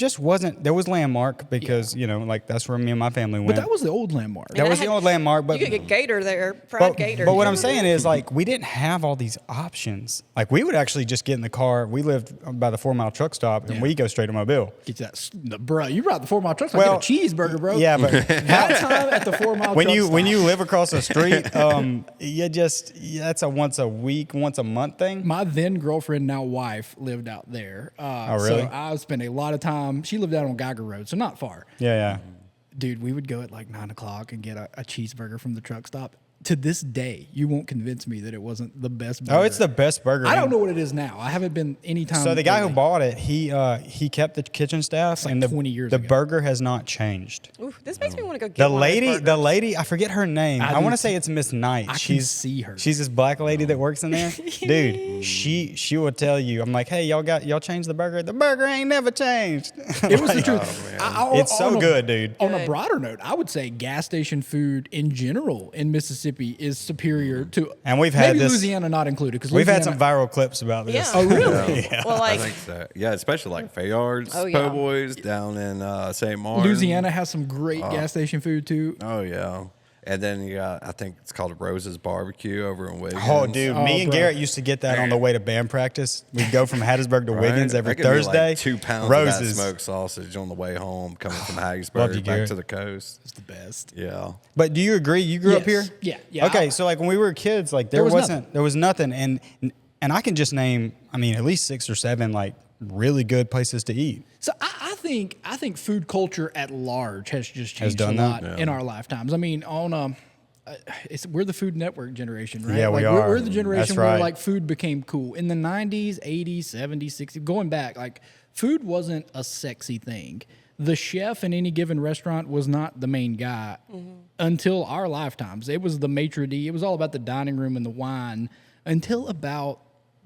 was Landmark because, like that's where me and my family went. But that was the old Landmark. That was the old Landmark. But you could get gator there, fried gator. But what I'm saying is, like, we didn't have all these options. Like, we would actually just get in the car. We lived by the 4 Mile truck stop, and we go straight to Mobile. Get that, bro. You brought the 4 Mile truck stop. Well, Get a cheeseburger, bro. Yeah, but That time at the 4 Mile when truck you stop. when you live across the street, that's a once a week, once a month thing. My then girlfriend, now wife, lived out there. Really? So I spent a lot of time. She lived out on Geiger Road, so not far. Yeah. Dude, we would go at like 9 o'clock and get a cheeseburger from the truck stop. To this day, you won't convince me that it wasn't the best burger. Oh, it's the best burger. I don't know what it is now. I haven't been any time. So the guy who lately. bought it, he kept the kitchen staff, like and the 20 years the ago. burger has not changed. Ooh, this makes me want to go get The one of those lady, burgers. I forget her name. I I want do to say it's Miss Knight. I can see her. She's this black lady that works in there. Dude, she will tell you. I'm like, hey, y'all changed the burger. The burger ain't never changed. It was the truth. It's so good, dude. On a broader note, I would say gas station food in general in Mississippi is superior to, And we've had maybe this- Louisiana not included, because We've had some viral clips about this. Yeah. Oh, really? Well, I like, think so. Yeah, especially like Fayard's Oh, yeah. Po' Boys down in St. Martin. Louisiana has some great gas station food too. Oh, yeah. And then you got, I think it's called Rose's Barbecue over in Wiggins. Oh, dude, me and bro. Garrett used to get that on the way to band practice. We'd go from Hattiesburg to Right? Wiggins every That could be Thursday. Like 2 pounds Roses. of that smoked sausage on the way home, coming from Love you, Hattiesburg back Garrett. to the coast. It's the best. Yeah. But do you agree? You grew up here? Yes. Yeah. Okay, so like when we were kids, like there was was nothing, and I can just name, I mean, at least 6 or 7 like really good places to eat. So I think food culture at large has just changed done a that? lot Yeah. in our lifetimes. I mean, we're the Food Network generation, right? Yeah, we like, are. We're the generation That's where right. like food became cool in the 90s, 80s, 70s, 60s. Going back, like food wasn't a sexy thing. The chef in any given restaurant was not the main guy until our lifetimes. It was the maitre d'. It was all about the dining room and the wine until about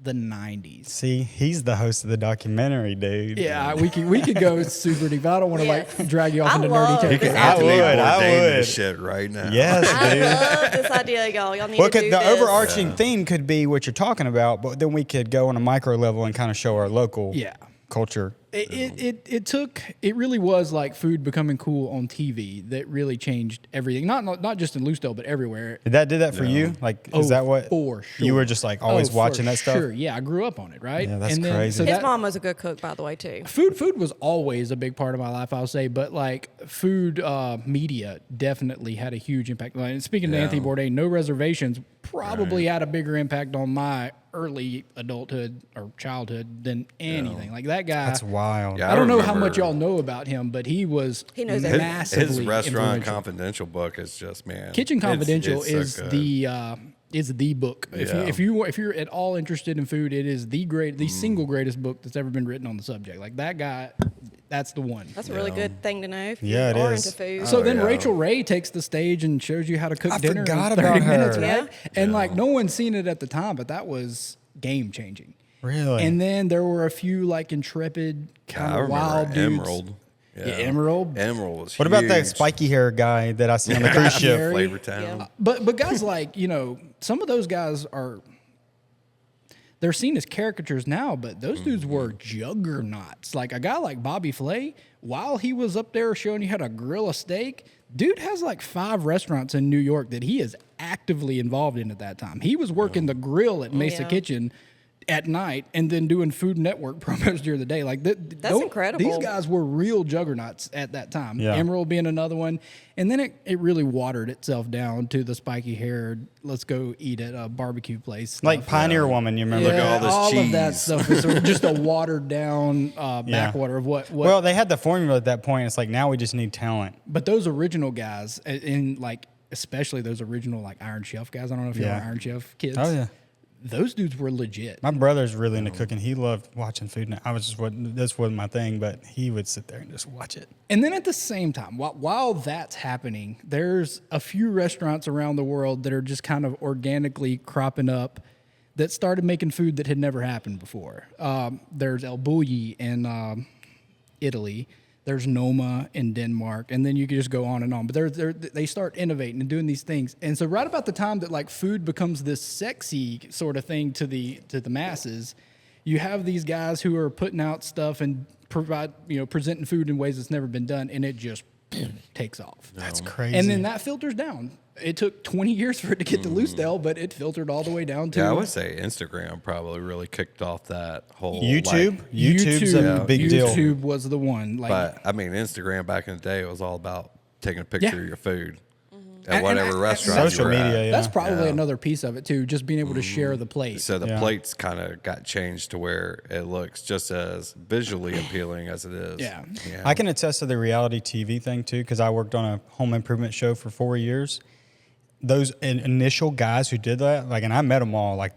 the 90s. See, he's the host of the documentary, dude. Yeah, we could go super deep. I don't want to Yes. like drag you off I into love nerdy it. You territory. can I Anthony would, I Bourdain would. this shit right now. Yes, I dude. love this idea, y'all. Y'all need Well, to do the this. overarching theme could be what you're talking about, but then we could go on a micro level and kind of show our local Yeah. culture. It really was like food becoming cool on TV that really changed everything. Not just in Loosedale, but everywhere. Did that for you? Like, is that what for sure. you were just like always Oh, watching for that stuff? Sure, yeah, I grew up on it, right? Yeah, that's and then, crazy. So His that, mom was a good cook, by the way, too. food was always a big part of my life, I'll say, but like food media definitely had a huge impact. Like, and speaking to Yeah. Anthony Bourdain, No Reservations probably had a bigger impact on my early adulthood or childhood than anything. Like that guy. That's wild. Yeah, I don't know how remember much y'all know about him, but he was He knows everything. massively His Restaurant influential. Confidential book is just, man. Kitchen it's- Confidential it's so is good. the book. Yeah. If you're at all interested in food, it is the single greatest book that's ever been written on the subject. Like that guy, That's the one. That's a really good thing to know if Yeah, it you are is. into food. So then yeah. Rachel Ray takes the stage and shows you how to cook dinner forgot in 30 about her. minutes, right? Yeah. And like no one's seen it at the time, but that was game changing. Really? And then there were a few like intrepid I kind of remember wild dudes. Emerald. Yeah, Emerald. Emerald was What about that huge. spiky hair guy that I see on the cruise ship? Gary. Flavor Town. Yeah. But guys like, some of those guys they're seen as caricatures now, but those dudes were juggernauts. Like a guy like Bobby Flay, while he was up there showing you how to grill a steak, dude has like 5 restaurants in New York that he is actively involved in at that time. He was working the grill at Mesa Yeah. Kitchen at night and then doing Food Network promos during the day. Like That's incredible. These guys were real juggernauts at that time. Yeah. Emerald being another one. And then it really watered itself down to the spiky haired, let's go eat at a barbecue place. Like stuff. Pioneer Woman, you remember? Look at all this of that cheese. stuff is just a watered down backwater of what. Well, they had the formula at that point. It's like, now we just need talent. But those original guys, and like especially those original like Iron Chef guys. I don't know if you're Yeah. Iron Chef kids. Oh, yeah. Those dudes were legit. My brother's really into cooking. He loved watching Food. This wasn't my thing, but he would sit there and just watch it. And then at the same time, while that's happening, there's a few restaurants around the world that are just kind of organically cropping up that started making food that had never happened before. There's El Bulli in Italy. There's Noma in Denmark, and then you can just go on and on. But they start innovating and doing these things. And so right about the time that like food becomes this sexy sort of thing to the masses, you have these guys who are putting out stuff and presenting food in ways that's never been done, and it just takes off. That's crazy. And then that filters down. It took 20 years for it to get to Loosedale, but it filtered all the way down to... Yeah, I would say Instagram probably really kicked off that whole YouTube? like, YouTube's a big deal. YouTube was the one. Like, but I mean, Instagram back in the day, it was all about taking a picture Yeah. of your food And- at whatever and- restaurant. Social you were media, at. yeah. that's probably Yeah. another piece of it, too, just being able to share the plate. So the Yeah. plates kind of got changed to where it looks just as visually appealing as it is. Yeah. I can attest to the reality TV thing too, because I worked on a home improvement show for 4 years. Those initial guys who did that, like, and I met them all, like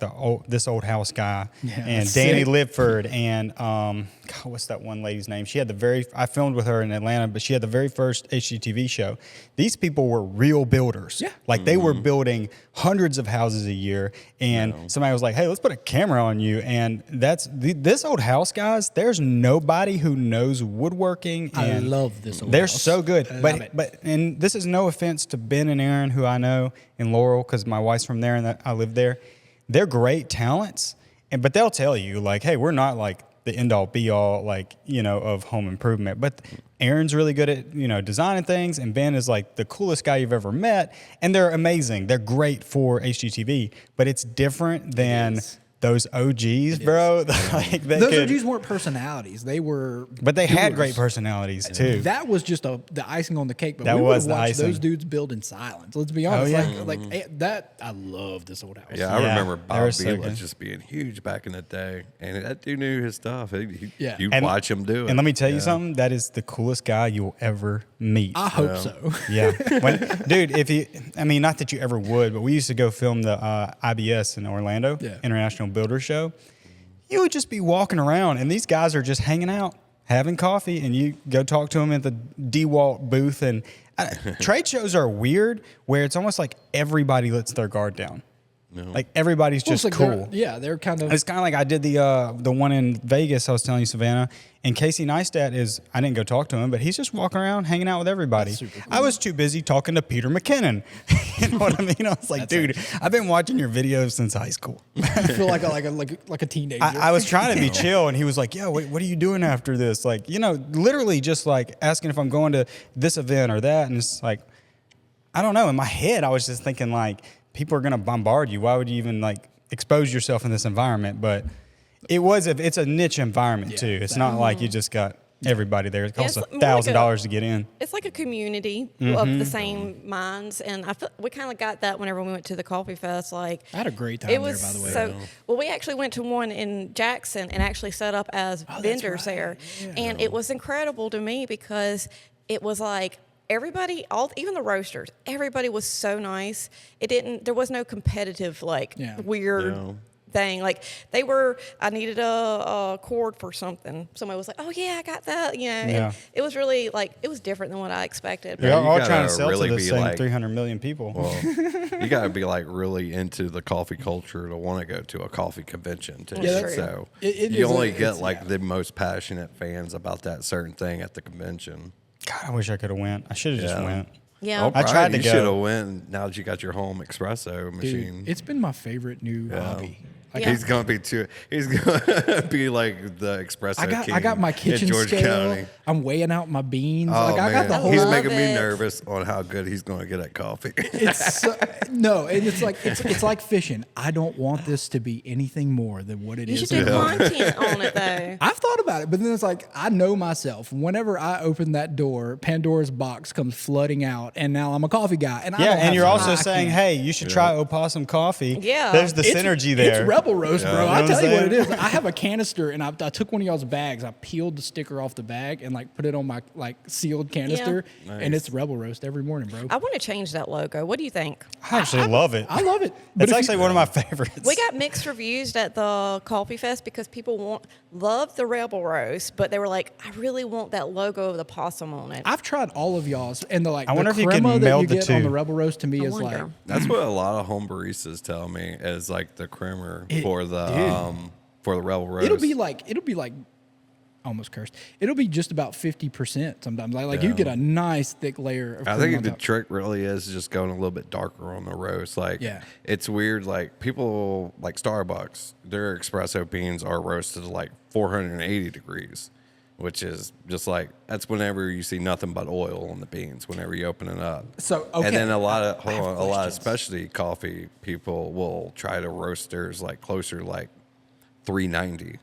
this old house guy, Yeah, and that's Danny sick. Lipford, and God, what's that one lady's name? She had I filmed with her in Atlanta, but she had the very first HGTV show. These people were real builders. Yeah. Like they were building hundreds of houses a year, and somebody was like, "Hey, let's put a camera on you." And this old house guys. There's nobody who knows woodworking. I And love this old They're house. so good, Love it. but and this is no offense to Ben and Aaron, who I know in Laurel, because my wife's from there and I live there. They're great talents, but they'll tell you like, "Hey, we're not like the end all be all like of home improvement." But Aaron's really good at designing things, and Ben is like the coolest guy you've ever met, and they're amazing. They're great for HGTV, but it's different than those OGs, bro. Like Those OGs weren't personalities. They were... but they had doers. great personalities too. That was just the icing on the cake. But That we would was have the watched icing. those dudes build in silence. Let's be honest. yeah. That, I love this old house. Yeah, I Yeah, remember they were Bob so Beal good. just being huge back in the day, and that dude knew his stuff. Yeah. You'd And- watch him do it. And let me tell you something, that is the coolest guy you'll ever meet. I hope so. Yeah. Dude, not that you ever would, but we used to go film the IBS in Orlando, Yeah. International Builder Show. You would just be walking around, and these guys are just hanging out, having coffee, and you go talk to them at the DeWalt booth. And trade shows are weird, where it's almost like everybody lets their guard down. Like everybody's Well, it's just like cool. they're kind of... It's kind of like I did the one in Vegas. I was telling you, Savannah, and Casey Neistat I didn't go talk to him, but he's just walking around, hanging out with everybody. That's super cool. I was too busy talking to Peter McKinnon. You know what I mean? I was like, dude, I've been watching your videos since high school. I feel like a teenager. I was trying to be chill, and he was like, yeah, what are you doing after this? Like, literally just like asking if I'm going to this event or that. And it's like, I don't know. In my head, I was just thinking like, people are going to bombard you. Why would you even like expose yourself in this environment? But it's a niche environment too. It's not like you just got everybody there. It costs it's more like $1,000 to get in. It's like a community of the same minds, and we kind of got that whenever we went to the coffee fest. Like, I had a great time it was there, by the way. so well. We actually went to one in Jackson and actually set up as vendors there, and it was incredible to me because it was like everybody, even the roasters, everybody was so nice. There was no competitive weird thing. Like I needed a cord for something. Somebody was like, "Oh yeah, I got that." You know, Yeah. it was really like it was different than what I expected. We're you all gotta trying to sell really to the be same like- 300 million people. Well, you got to be like really into the coffee culture to want to go to a coffee convention too. Yeah, that's so true. It you is only it's- get like yeah. the most passionate fans about that certain thing at the convention. God, I wish I could have went. I should have just Yeah. went. Yeah. I tried to You go. should have went. Now that you got your home espresso Dude, machine, it's been my favorite new hobby. Like, Yeah. he's gonna be He's gonna be like the espresso. I got my king in kitchen George scale. County. I'm weighing out my beans. Oh like I got man, the whole. he's love making me it. nervous on how good he's gonna get at coffee. It's no, and it's like it's like fishing. I don't want this to be anything more than what it You is. should do now. content on it though. I've thought about it, but then it's like I know myself. Whenever I open that door, Pandora's box comes flooding out, and now I'm a coffee guy. And I Yeah, don't and have you're time. also I saying, can't. hey, you should try Opossum Coffee. Yeah. There's the It's- synergy there. It's Rebel Roast, bro. You know I what tell I'm you what it saying? is. I have a canister, and I took one of y'all's bags. I peeled the sticker off the bag and like put it on my like sealed canister, and it's Rebel Roast every morning, bro. I want to change that logo. What do you think? I actually love it. I love it. But It's if actually one of my favorites. We got mixed reviews at the Coffee Fest because people love the Rebel Roast, but they were like, I really want that logo of the possum on it. I've tried all of y'all's, and the I wonder the if you can crema that meld you the get on two. the Rebel Roast to me I is wonder. like That's what a lot of home baristas tell me is like the creamer for the Rebel Roast. it'll be like almost cursed. It'll be just about 50% sometimes. Like you get a nice thick layer of I cream think on the top. trick really is just going a little bit darker on the roast. Like, Yeah. it's weird. Like people like Starbucks, their espresso beans are roasted to like 480 degrees, which is just like that's whenever you see nothing but oil on the beans whenever you open it up. So, okay. and then a lot of I have a lot of questions. specialty coffee people will try to roast theirs like closer to like 390,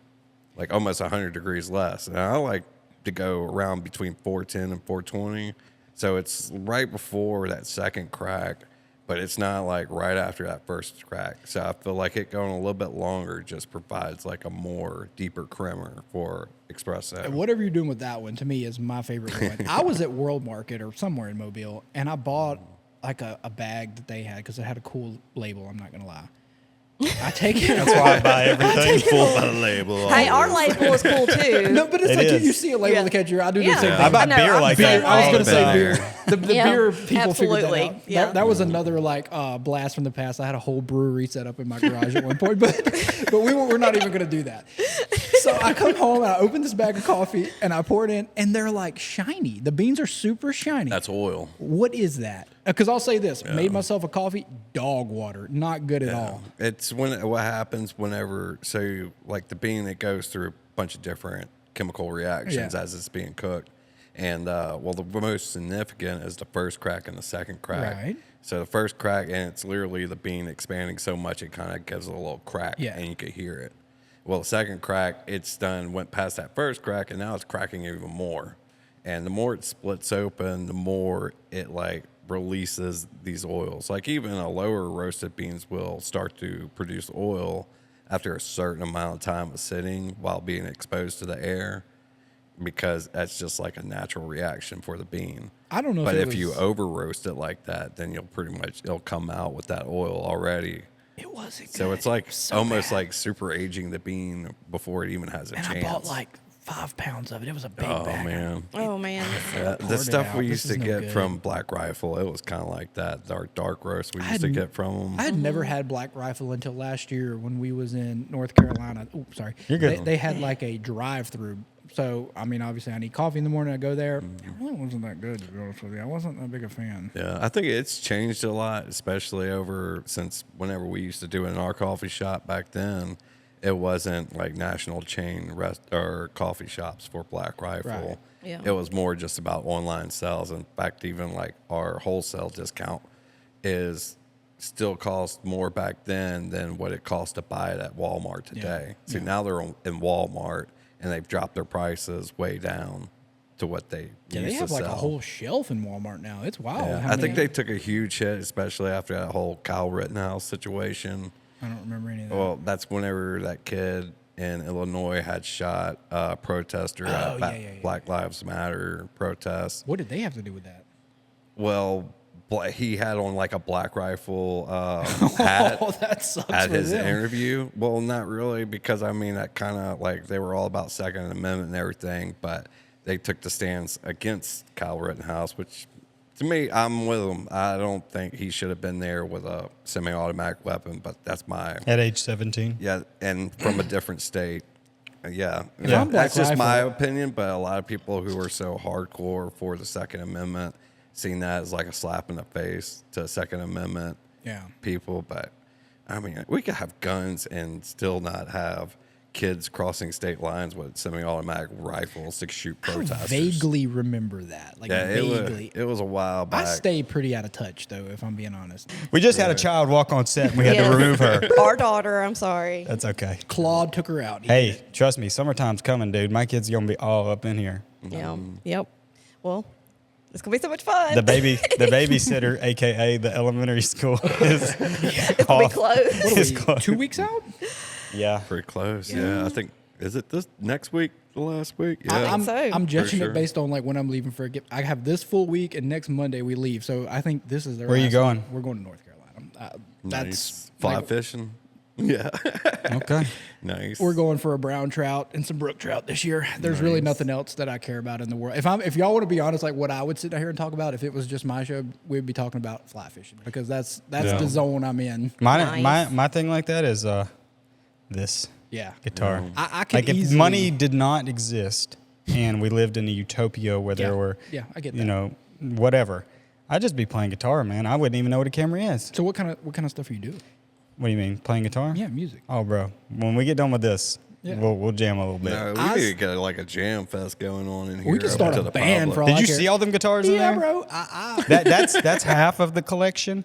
like almost 100 degrees less. And I like to go around between 410 and 420. So it's right before that second crack, but it's not like right after that first crack. So I feel like it going a little bit longer just provides like a more deeper creamer for espresso. Whatever you're doing with that one, to me, is my favorite one. I was at World Market or somewhere in Mobile, and I bought like a bag that they had because it had a cool label. I'm not gonna lie. I take it. That's why I buy everything full. a label. Hey, our always. label is cool too. No, but it's It like is. you see a label Yeah. that catch your eye. I do Yeah. the same I thing. buy know, beer I'm like the same that. I was way. gonna say Been beer. there. The Yeah, beer people figured that absolutely. out. Yeah. That was another like blast from the past. I had a whole brewery set up in my garage at one point, but we're not even gonna do that. So I come home and I open this bag of coffee and I pour it in, and they're like shiny. The beans are super shiny. That's oil. What is that? Because I'll say this: made myself a coffee, dog water, not good at all. It's what happens whenever like the bean, it goes through a bunch of different chemical reactions Yeah. as it's being cooked, and the most significant is the first crack and the second crack. Right. So the first crack, and it's literally the bean expanding so much it kind of gives it a little crack, Yeah. and you can hear it. Well, the second crack, went past that first crack, and now it's cracking even more. And the more it splits open, the more it like releases these oils. Like even a lower roasted beans will start to produce oil after a certain amount of time of sitting while being exposed to the air, because that's just like a natural reaction for the bean. I don't know. But if, if you over roast it like that, then it'll come out with that oil already. it wasn't. So good. it's like It was so almost bad. like super aging the bean before it even has a And chance. I bought like 5 pounds of it. It was a big oh bag. man. Oh man. The poured it stuff we out. used This to is no get good. from Black Rifle, it was kind of like that. Our dark roast we I used to had- get from them. I had never had Black Rifle until last year when we was in North Carolina. Oops, sorry. You're good. They had like a drive-through. So, I mean, obviously I need coffee in the morning. I go there. It really wasn't that good, to be honest with you. I wasn't that big a fan. Yeah, I think it's changed a lot, especially since whenever we used to do it in our coffee shop back then, it wasn't like national chain or coffee shops for Black Rifle. Right. Yeah. It was more just about online sales. In fact, even like our wholesale discount is still cost more back then than what it cost to buy it at Walmart today. See, now they're in Walmart and they've dropped their prices way down to what they Yeah, used they have to like sell. a whole shelf in Walmart now. It's wild. Yeah, how I think many- they took a huge hit, especially after that whole Kyle Rittenhouse situation. I don't remember any of that. Well, that's whenever that kid in Illinois had shot a protester at yeah. Black Lives Matter protest. What did they have to do with that? Well, he had on like a Black Rifle hat Oh, that sucks at for his them. interview. Well, not really, because I mean, that kind of like they were all about Second Amendment and everything, but they took the stance against Kyle Rittenhouse, which to me, I'm with him. I don't think he should have been there with a semi-automatic weapon, but that's my At age 17. yeah, and from a different state. Yeah, I'm that's Black just my Rifle. opinion. But a lot of people who are so hardcore for the Second Amendment seen that as like a slap in the face to Second Amendment people. But I mean, we could have guns and still not have kids crossing state lines with semi-automatic rifles to shoot I protesters. vaguely remember that. Like Yeah, vaguely. it was a while back. I stay pretty out of touch though, if I'm being honest. We just had a child walk on set and we had to remove her. Our daughter, I'm sorry. That's okay. Claude took her out. Hey, trust me, summertime's coming, dude. My kid's going to be all up in here. Yeah. Yep. Well, it's going to be so much fun. The babysitter, a.k.a. the elementary school, is It's going to be closed. What are It's we, close. 2 weeks out? Yeah. Pretty close. Yeah, I think is it this next week, the last week? Yeah, I'm so. judging sure. it based on like when I'm leaving for a gift. I have this full week, and next Monday we leave. So I think this is their Where are you last going? week. We're going to North Carolina. That's nice. Fly like, fishing. Yeah, Okay. nice. we're going for a brown trout and some brook trout this year. There's really nothing else that I care about in the world. If y'all want to be honest, like what I would sit down here and talk about if it was just my show, we'd be talking about fly fishing because that's Yeah. the zone I'm in. My thing like that is this Yeah, guitar. I could Like if easily, money did not exist and we lived in a utopia where there were, I get that. you know, whatever, I'd just be playing guitar, man. I wouldn't even know what a Camry is. So what kind of stuff are you doing? What do you mean, playing guitar? Yeah, music. Oh, bro, when we get done with this, Yeah. we'll jam a little bit. No, we I need s- to get like a jam fest going on in here. We could open start to a the band public. for all Did I you care. see all them guitars in Yeah, there? bro. That's half of the collection.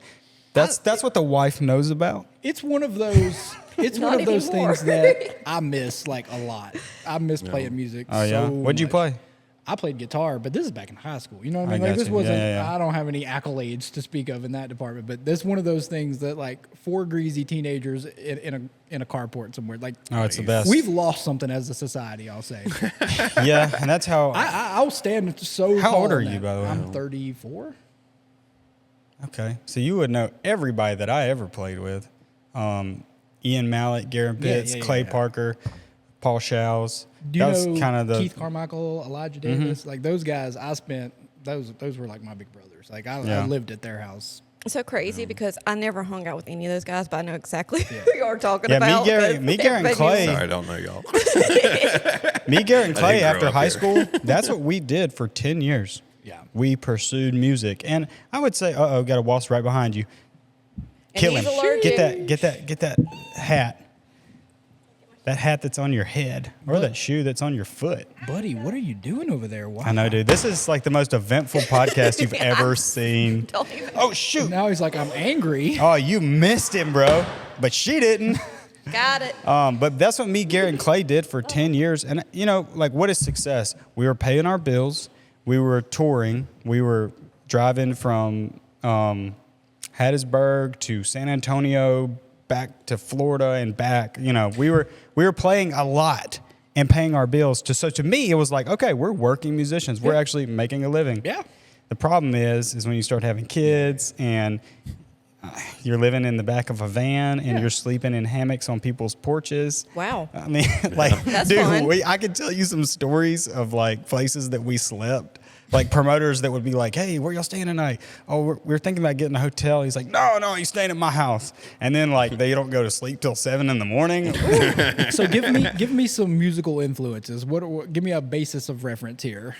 That's what the wife knows about. It's one of those. It's one Not of those anymore. things that I miss like a lot. I miss playing music. Oh yeah. so What'd you much. play? I played guitar, but this is back in high school. You know what I I mean? Like got this you. wasn't. Yeah. I don't have any accolades to speak of in that department. But this one of those things that like four greasy teenagers in a carport somewhere. Like Oh, it's the best. we've lost something as a society. I'll say. Yeah, and that's how. I'll stand so. How tall old are on you, that. by the way? I'm 34. Okay, so you would know everybody that I ever played with. Ian Mallett, Garrett Bitts, Clay yeah. Parker, Paul Shows. Do you That was know kind of the. Keith Carmichael, Elijah Davis? Like those guys, I spent those were like my big brothers. Like I Yeah. lived at their house. It's so crazy because I never hung out with any of those guys, but I know exactly who you're talking Yeah, about. me, Garrett, and Clay. Sorry, I don't know y'all. Me, Garrett, and Clay, grow after up high here. school, that's what we did for 10 years. Yeah. We pursued music. And I would say, got a wasp right behind you. And Kill he's him. allergic. Get that hat. That hat that's on your head. Or that shoe that's on your foot. Buddy, what are you doing over there? Why? I know, dude. This is like the most eventful podcast you've ever seen. Don't even Oh, shoot. Now he's like, I'm angry. Oh, you missed him, bro. But she didn't. got it. But that's what me, Garrett, and Clay did for 10 years. And, you know, like, what is success? We were paying our bills. We were touring. We were driving from Hattiesburg to San Antonio, back to Florida and back. You know, we were playing a lot and paying our bills. So to me, it was like, okay, we're working musicians. We're actually making a living. Yeah. The problem is when you start having kids and you're living in the back of a van and you're sleeping in hammocks on people's porches. Wow. I mean, like, That's dude, fun. I could tell you some stories of like places that we slept. Like promoters that would be like, "Hey, where y'all staying tonight? Oh, we're thinking about getting a hotel." He's like, "No, he's staying at my house." And then like they don't go to sleep till 7 a.m. So give me some musical influences. What give me a basis of reference here.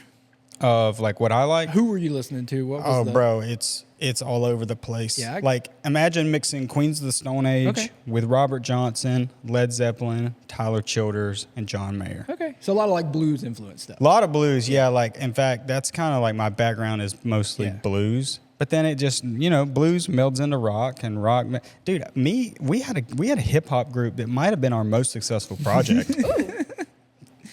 Of like what I like. Who were you listening to? What was Oh, the, bro, it's all over the place. Yeah, like imagine mixing Queens of the Stone Age Okay. with Robert Johnson, Led Zeppelin, Tyler Childers, and John Mayer. Okay. So a lot of like blues influence stuff. A lot of blues, yeah. Like in fact, that's kind of like my background is mostly Yeah. blues. But then it just, you know, blues melds into rock and rock. Dude, we had a hip hop group that might have been our most successful project.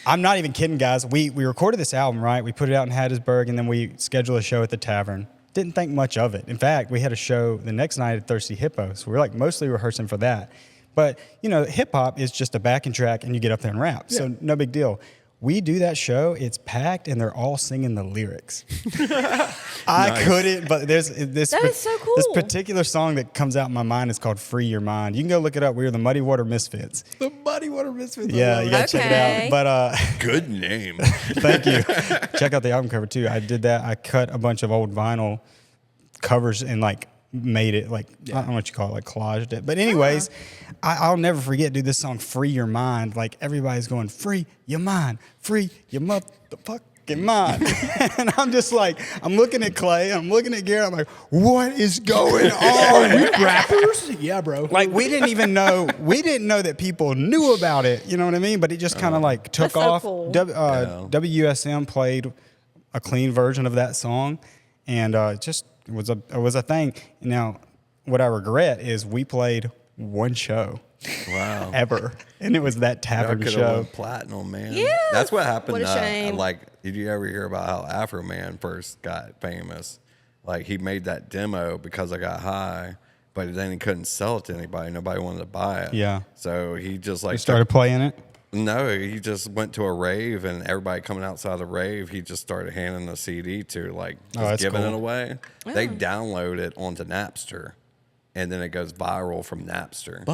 I'm not even kidding, guys. We recorded this album, right? We put it out in Hattiesburg, and then we scheduled a show at the Tavern. Didn't think much of it. In fact, we had a show the next night at Thirsty Hippo, so we were like mostly rehearsing for that. But, you know, hip hop is just a backing track, and you get up there and rap, so no big deal. we do that show, it's packed, and they're all singing the lyrics. I couldn't, but there's this. That is so cool. This particular song that comes out in my mind is called "Free Your Mind." You can go look it up. We were the Muddy Water Misfits. The Muddy Water Misfits. Yeah, you gotta check it out. But Good name. thank you. Check out the album cover too. I did that. I cut a bunch of old vinyl covers and like made it like I don't know what you call it, like collaged it. But anyways, I'll never forget, dude, this song "Free Your Mind." Like everybody's going, "Free your mind, free your motherfucking mind." And I'm just like, I'm looking at Clay, I'm looking at Garrett, I'm like, what is going on? We rappers? Yeah, bro. Like we didn't know that people knew about it. You know what I mean? But it just kind of like took That's so off. cool. WSM played a clean version of that song, and it was a thing. Now, what I regret is we played one show. Wow. Ever. And it was that tavern Y'all show. went platinum, man. Yeah. That's what happened. What a shame. Like, did you ever hear about how Afro Man first got famous? Like, he made that demo because I got high, but then he couldn't sell it to anybody. Nobody wanted to buy it. Yeah. So he just like We started playing it. No, he just went to a rave, and everybody coming outside the rave, he just started handing the CD to, like, just that's giving cool. it away. They download it onto Napster, and then it goes viral from Napster.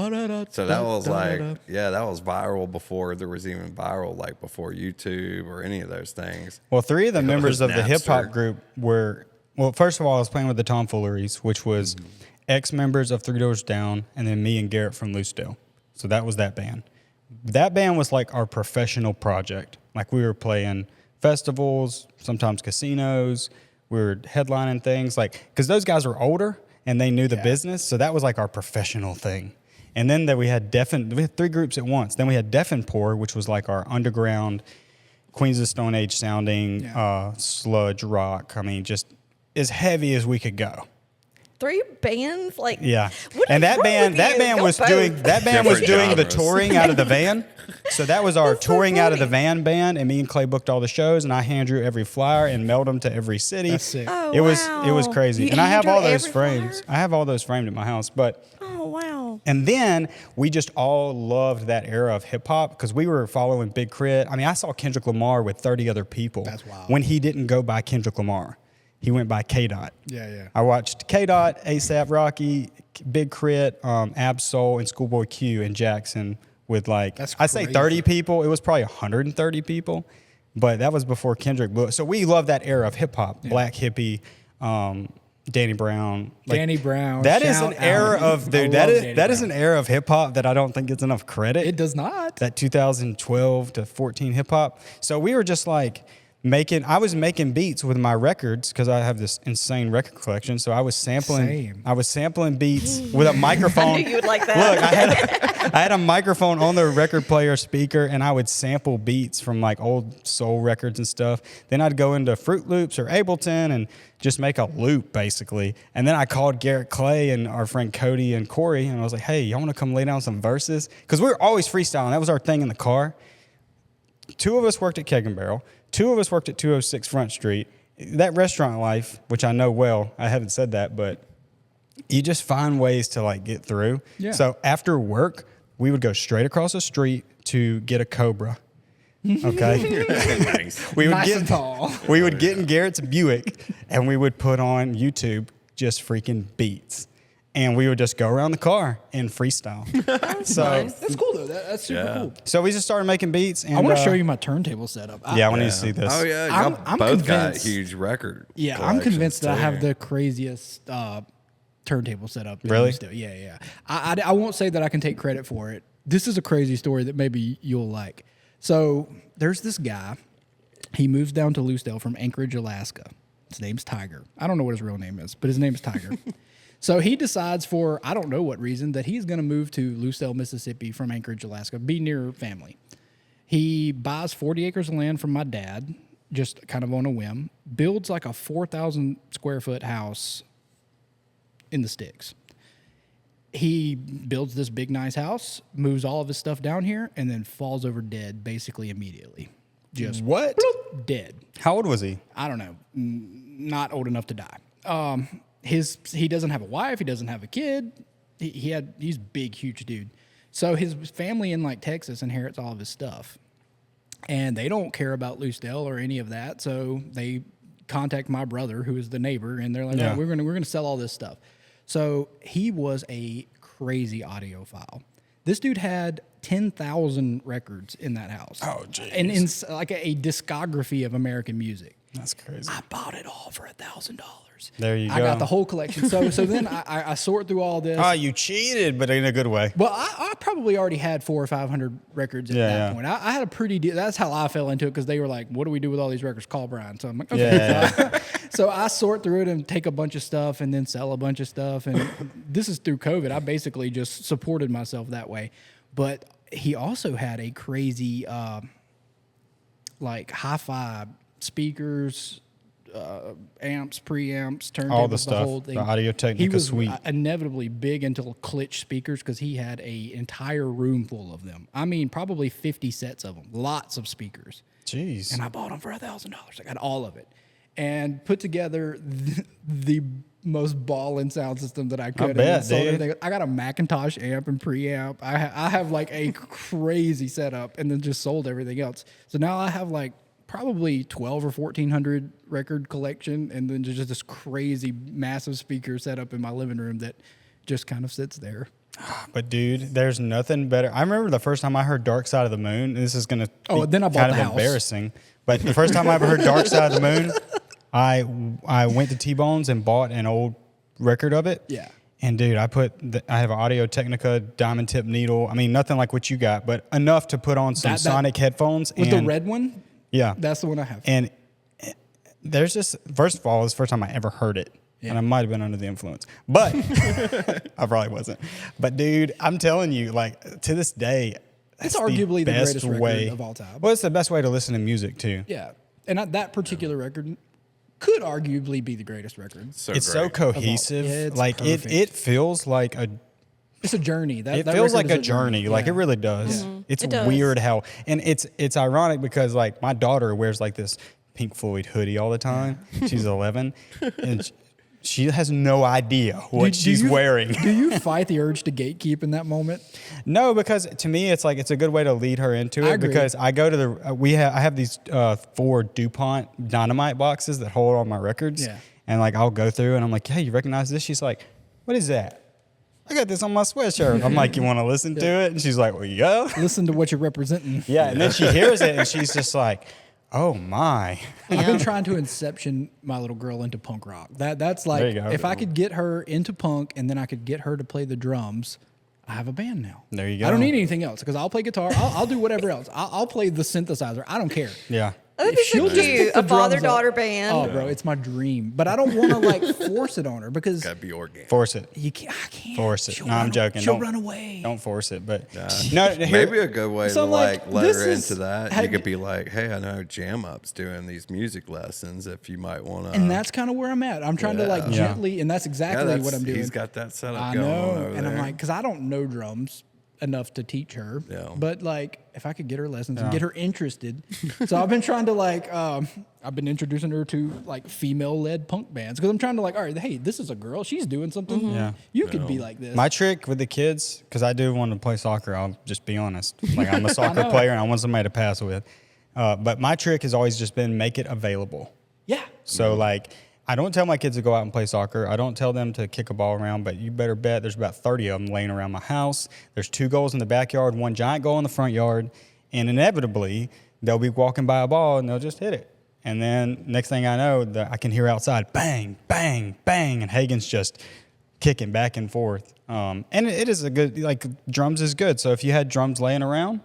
So that was like, that was viral before there was even viral, like before YouTube or any of those things. Well, 3 of the It members was of the hip hop Napster. group were, well, first of all, I was playing with the Tomfooleries, which was ex-members of 3 Doors Down, and then me and Garrett from Loosedale. So that was that band. That band was like our professional project. Like we were playing festivals, sometimes casinos. We were headlining things like, because those guys were older and they knew the business. So that was like our professional thing. And then we had 3 groups at once. Then we had Deaf and Poor, which was like our underground Queens of the Stone Age sounding sludge rock. I mean, just as heavy as we could go. 3 bands, like Yeah, what and is that wrong band, with that you? band Go was both. doing the Different genres. touring out of the van. So that was our That's so touring out of the funny. van band, and me and Clay booked all the shows, and I hand drew every flyer and mailed them to every city. That's sick. Oh, It was wow. crazy, You and I have hand all drew those every frames. flyer? I have all those framed at my house, but. Oh wow. And then we just all loved that era of hip hop because we were following Big Crit. I mean, I saw Kendrick Lamar with 30 other people. That's wild. When he didn't go by Kendrick Lamar, he went by K Dot. Yeah. I watched K Dot, ASAP Rocky, Big Crit, Ab-Soul, and Schoolboy Q in Jackson with like, That's I say crazy. 30 people. It was probably 130 people, but that was before Kendrick blew. So we love that era of hip hop, Black Hippie, Danny Brown. Danny Brown, That is an shout era out. of, dude, I love that Danny is an Brown. era of hip hop that I don't think gets enough credit. It does not. That 2012 to 14 hip hop. So we were just like I was making beats with my records because I have this insane record collection. So I was sampling. Same. I was sampling beats with a microphone. I knew you would like that. Look, I had a microphone on the record player speaker, and I would sample beats from like old soul records and stuff. Then I'd go into Fruit Loops or Ableton and just make a loop basically. And then I called Garrett Clay and our friend Cody and Corey, and I was like, "Hey, y'all want to come lay down some verses?" Because we were always freestyling. That was our thing in the car. 2 of us worked at Keg and Barrel. 2 of us worked at 206 Front Street. That restaurant life, which I know well, I haven't said that, but you just find ways to like get through. Yeah. So after work, we would go straight across the street to get a Cobra. Okay. Nice. we would Nice get and tall. We would get in Garrett's Buick and we would put on YouTube just freaking beats. And we would just go around the car and freestyle. So That's cool though. That's super cool. so we just started making beats. And I want to show you my turntable setup. Yeah, I want to see this. Oh yeah, I'm- y'all I'm both got convinced- huge record. Yeah, I'm collections, convinced that I have too. the craziest turntable setup. in Really? Still. Yeah. I won't say that I can take credit for it. This is a crazy story that maybe you'll like. So there's this guy. He moves down to Loosedale from Anchorage, Alaska. His name's Tiger. I don't know what his real name is, but his name is Tiger. So he decides for, I don't know what reason, that he's going to move to Loosedale, Mississippi from Anchorage, Alaska, be near family. He buys 40 acres of land from my dad, just kind of on a whim, builds like a 4,000 square foot house in the sticks. He builds this big, nice house, moves all of his stuff down here, and then falls over dead basically immediately. Just What? dead. How old was he? I don't know, not old enough to die. He doesn't have a wife. He doesn't have a kid. He's big, huge dude. So his family in like Texas inherits all of his stuff. and they don't care about Lucedale or any of that. So they contact my brother, who is the neighbor, and they're like, Yeah. "Oh, we're gonna sell all this stuff." So he was a crazy audiophile. This dude had 10,000 records in that house. Oh, jeez. And in like a discography of American music. That's crazy. I bought it all for $1,000. There you I go. got the whole collection. So then I sort through all this. Oh, you cheated, but in a good way. Well, I probably already had 400 or 500 records at that point. I had a pretty that's how I fell into it, because they were like, "What do we do with all these records? Call Bryon." So I'm like, "Okay." Yeah. So I sort through it and take a bunch of stuff and then sell a bunch of stuff. And this is through COVID. I basically just supported myself that way. But he also had a crazy like hi-fi speakers, amps, preamps, turntables, All the stuff, whole thing. the Audio-Technica He was suite. inevitably big into klitsch speakers, because he had a entire room full of them. I mean, probably 50 sets of them, lots of speakers. Jeez. And I bought them for $1,000. I got all of it, and put together the most ballin' sound system that I could. bet, and sold dude. everything. I got a Macintosh amp and preamp. I have like a crazy setup, and then just sold everything else. So now I have like probably 12 or 1,400 record collection, and then just this crazy massive speaker set up in my living room that just kind of sits there. But dude, there's nothing better. I remember the first time I heard Dark Side of the Moon. This is gonna be Then I bought kind the of house. embarrassing. But the first time I ever heard Dark Side of the Moon, I went to T-Bone's and bought an old record of it. Yeah. And dude, I have an Audio-Technica diamond tip needle. I mean, nothing like what you got, but enough to put on some That- Sonic headphones. With and the red one, yeah, that's the one I have. and there's just, first of all, it's the first time I ever heard it. Yeah. And I might have been under the influence, but I probably wasn't. But dude, I'm telling you, like, to this day, It's that's arguably the best greatest record way of all time. Well, it's the best way to listen to music too. Yeah. And that particular record could arguably be the great record. So It's so great. cohesive. It's like perfect. it feels like It's a journey. it feels like record a is journey. Like Yeah. it really does. It's It does. weird how, and it's ironic because like my daughter wears like this Pink Floyd hoodie all the time. She's 11, and she has no idea what she's wearing. Do you fight the urge to gatekeep in that moment? No, because to me it's like it's a good way to lead her into I it. agree. Because I go to the I have these 4 DuPont Dynamite boxes that hold all my records. Yeah. And like I'll go through and I'm like, hey, you recognize this? She's like, what is that? I got this on my sweatshirt. I'm like, you want to listen to it? And she's like, well, yeah. Listen to what you're representing. Yeah. And then she hears it and she's just like, oh my. I've been trying to inception my little girl into punk rock. That's like, There you go. if I could get her into punk and then I could get her to play the drums, I have a band now. There you I go. don't need anything else, because I'll play guitar. I'll do whatever else. I'll play the synthesizer. I don't care. Yeah. That'd be so She'll just pick cute. the A drums father-daughter up. band. Oh, bro, it's my dream. But I don't want to like force it on her, because Gotta be organic. Force it. you can't. I can't Force it. She'll No, I'm run- joking. She'll Don't- run away. Don't force it. But no, here, Maybe a good way So to I'm like, like let this her is- into that. have You could you- be like, "Hey, I know Jam Up's doing these music lessons. If you might want to." And that's kind of where I'm at. I'm trying to like Yeah. gently, and that's exactly what I'm doing. He's got that setup I going know, on over and there. I'm like, because I don't know drums enough to teach her. Yeah. But like, if I could get her lessons and get her interested, so I've been trying to like, I've been introducing her to like female-led punk bands, because I'm trying to like, all right, hey, this is a girl, she's doing something. Yeah. You could be like this. my trick with the kids, because I do want to play soccer, I'll just be honest. Like I'm a soccer know. player and I want somebody to pass with. But my trick has always just been make it available. yeah. So like, I don't tell my kids to go out and play soccer. I don't tell them to kick a ball around, but you better bet there's about 30 of them laying around my house. There's 2 goals in the backyard, 1 giant goal in the front yard, and inevitably they'll be walking by a ball and they'll just hit it. And then next thing I know, I can hear outside, bang, bang, bang, and Hagen's just kicking back and forth. And it is a good, like drums is good. So if you had drums laying around,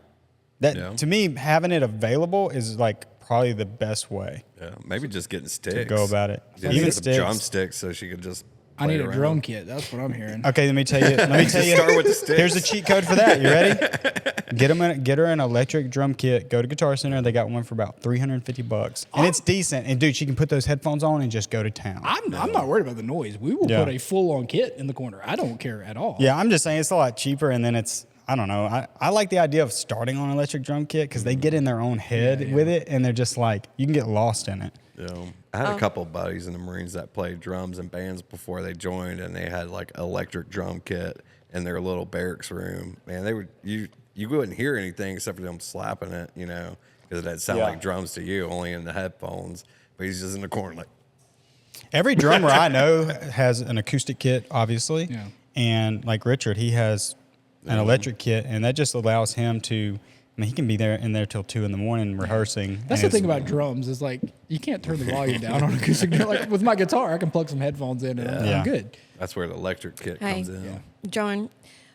that Yeah. to me, having it available is like probably the best way yeah, maybe just getting sticks. to go about it. Just Even get some sticks. drumsticks so she could just. I need play a around. drum kit. That's what I'm hearing. Okay, let me tell you. Start with the sticks. Here's a cheat code for that. You ready? Get her an electric drum kit. Go to Guitar Center. They got one for about $350, and it's decent. And dude, she can put those headphones on and just go to town. I'm not worried about the noise. We will Yeah. put a full-on kit in the corner. I don't care at all. Yeah, I'm just saying it's a lot cheaper, and then it's. I don't know. I like the idea of starting on an electric drum kit because they get in their own head with it, and they're just like you can get lost in it. Yeah. I had a couple of buddies in the Marines that played drums in bands before they joined, and they had like electric drum kit in their little barracks room. Man, you wouldn't hear anything except for them slapping it, you know, because it doesn't sound like drums to you, only in the headphones. But he's just in the corner like. Every drummer I know has an acoustic kit, obviously. Yeah. And like Richard, he has an electric kit, and that just allows him to. I mean, he can be in there till 2 a.m. rehearsing. That's the thing about drums is like you can't turn the volume down on acoustic. Like with my guitar, I can plug some headphones in and I'm good. That's where the electric kit comes in. Yeah. John,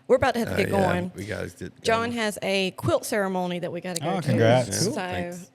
we're about to have to get going. We guys did. John has a quilt ceremony that we got to go to. Oh, congrats. So Thanks.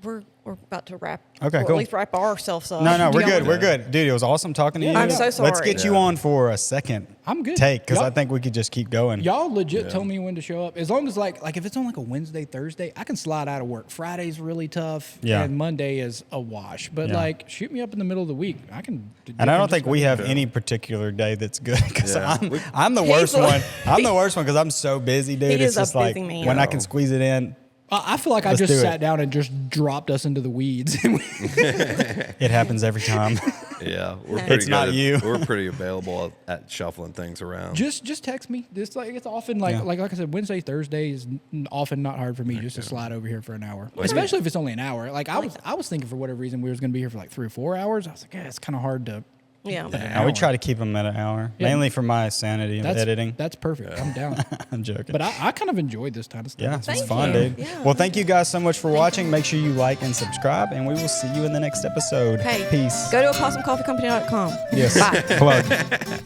we're about to wrap. Okay, or cool. At least wrap ourselves up. No, we're Yeah. good. We're good. Dude, it was awesome talking to you. I'm so sorry. Let's get you on for a second I'm good. take, because I Y'all- think we could just keep going. Y'all legit tell me when to show up. As long as like if it's on like a Wednesday, Thursday, I can slide out of work. Friday's really tough. Yeah. And Monday is a wash. But like shoot me up in the middle of the week. I can. And I don't think we have any particular day that's good, because Yeah. I'm the worst He's one. I'm the worst one because I'm so busy, dude. He It's is a just like busy man. when I can squeeze it in, I feel like I Let's just do it. sat down and just dropped us into the weeds. it happens every time. Yeah, we're pretty It's not good. you. We're pretty available at shuffling things around. just text me. It's like it's often like I said, Wednesday, Thursday is often not hard for me just to slide over here for an hour, especially if it's only an hour. Like I was thinking for whatever reason we was going to be here for like 3 or 4 hours. I was like, yeah, it's kind of hard to. Yeah. Now, we try to keep them at an hour, Yeah. mainly for my sanity of editing. That's perfect. I'm down. I'm joking. But I kind of enjoyed this kind of stuff. Yeah, It's it's Thank fun, you. dude. Yeah. Well, thank you guys so much for watching. Make sure you like and subscribe, and we will see you in the next episode. Hey, Peace. Go to opossumcoffeecompany.com. Yes. Bye. Plug.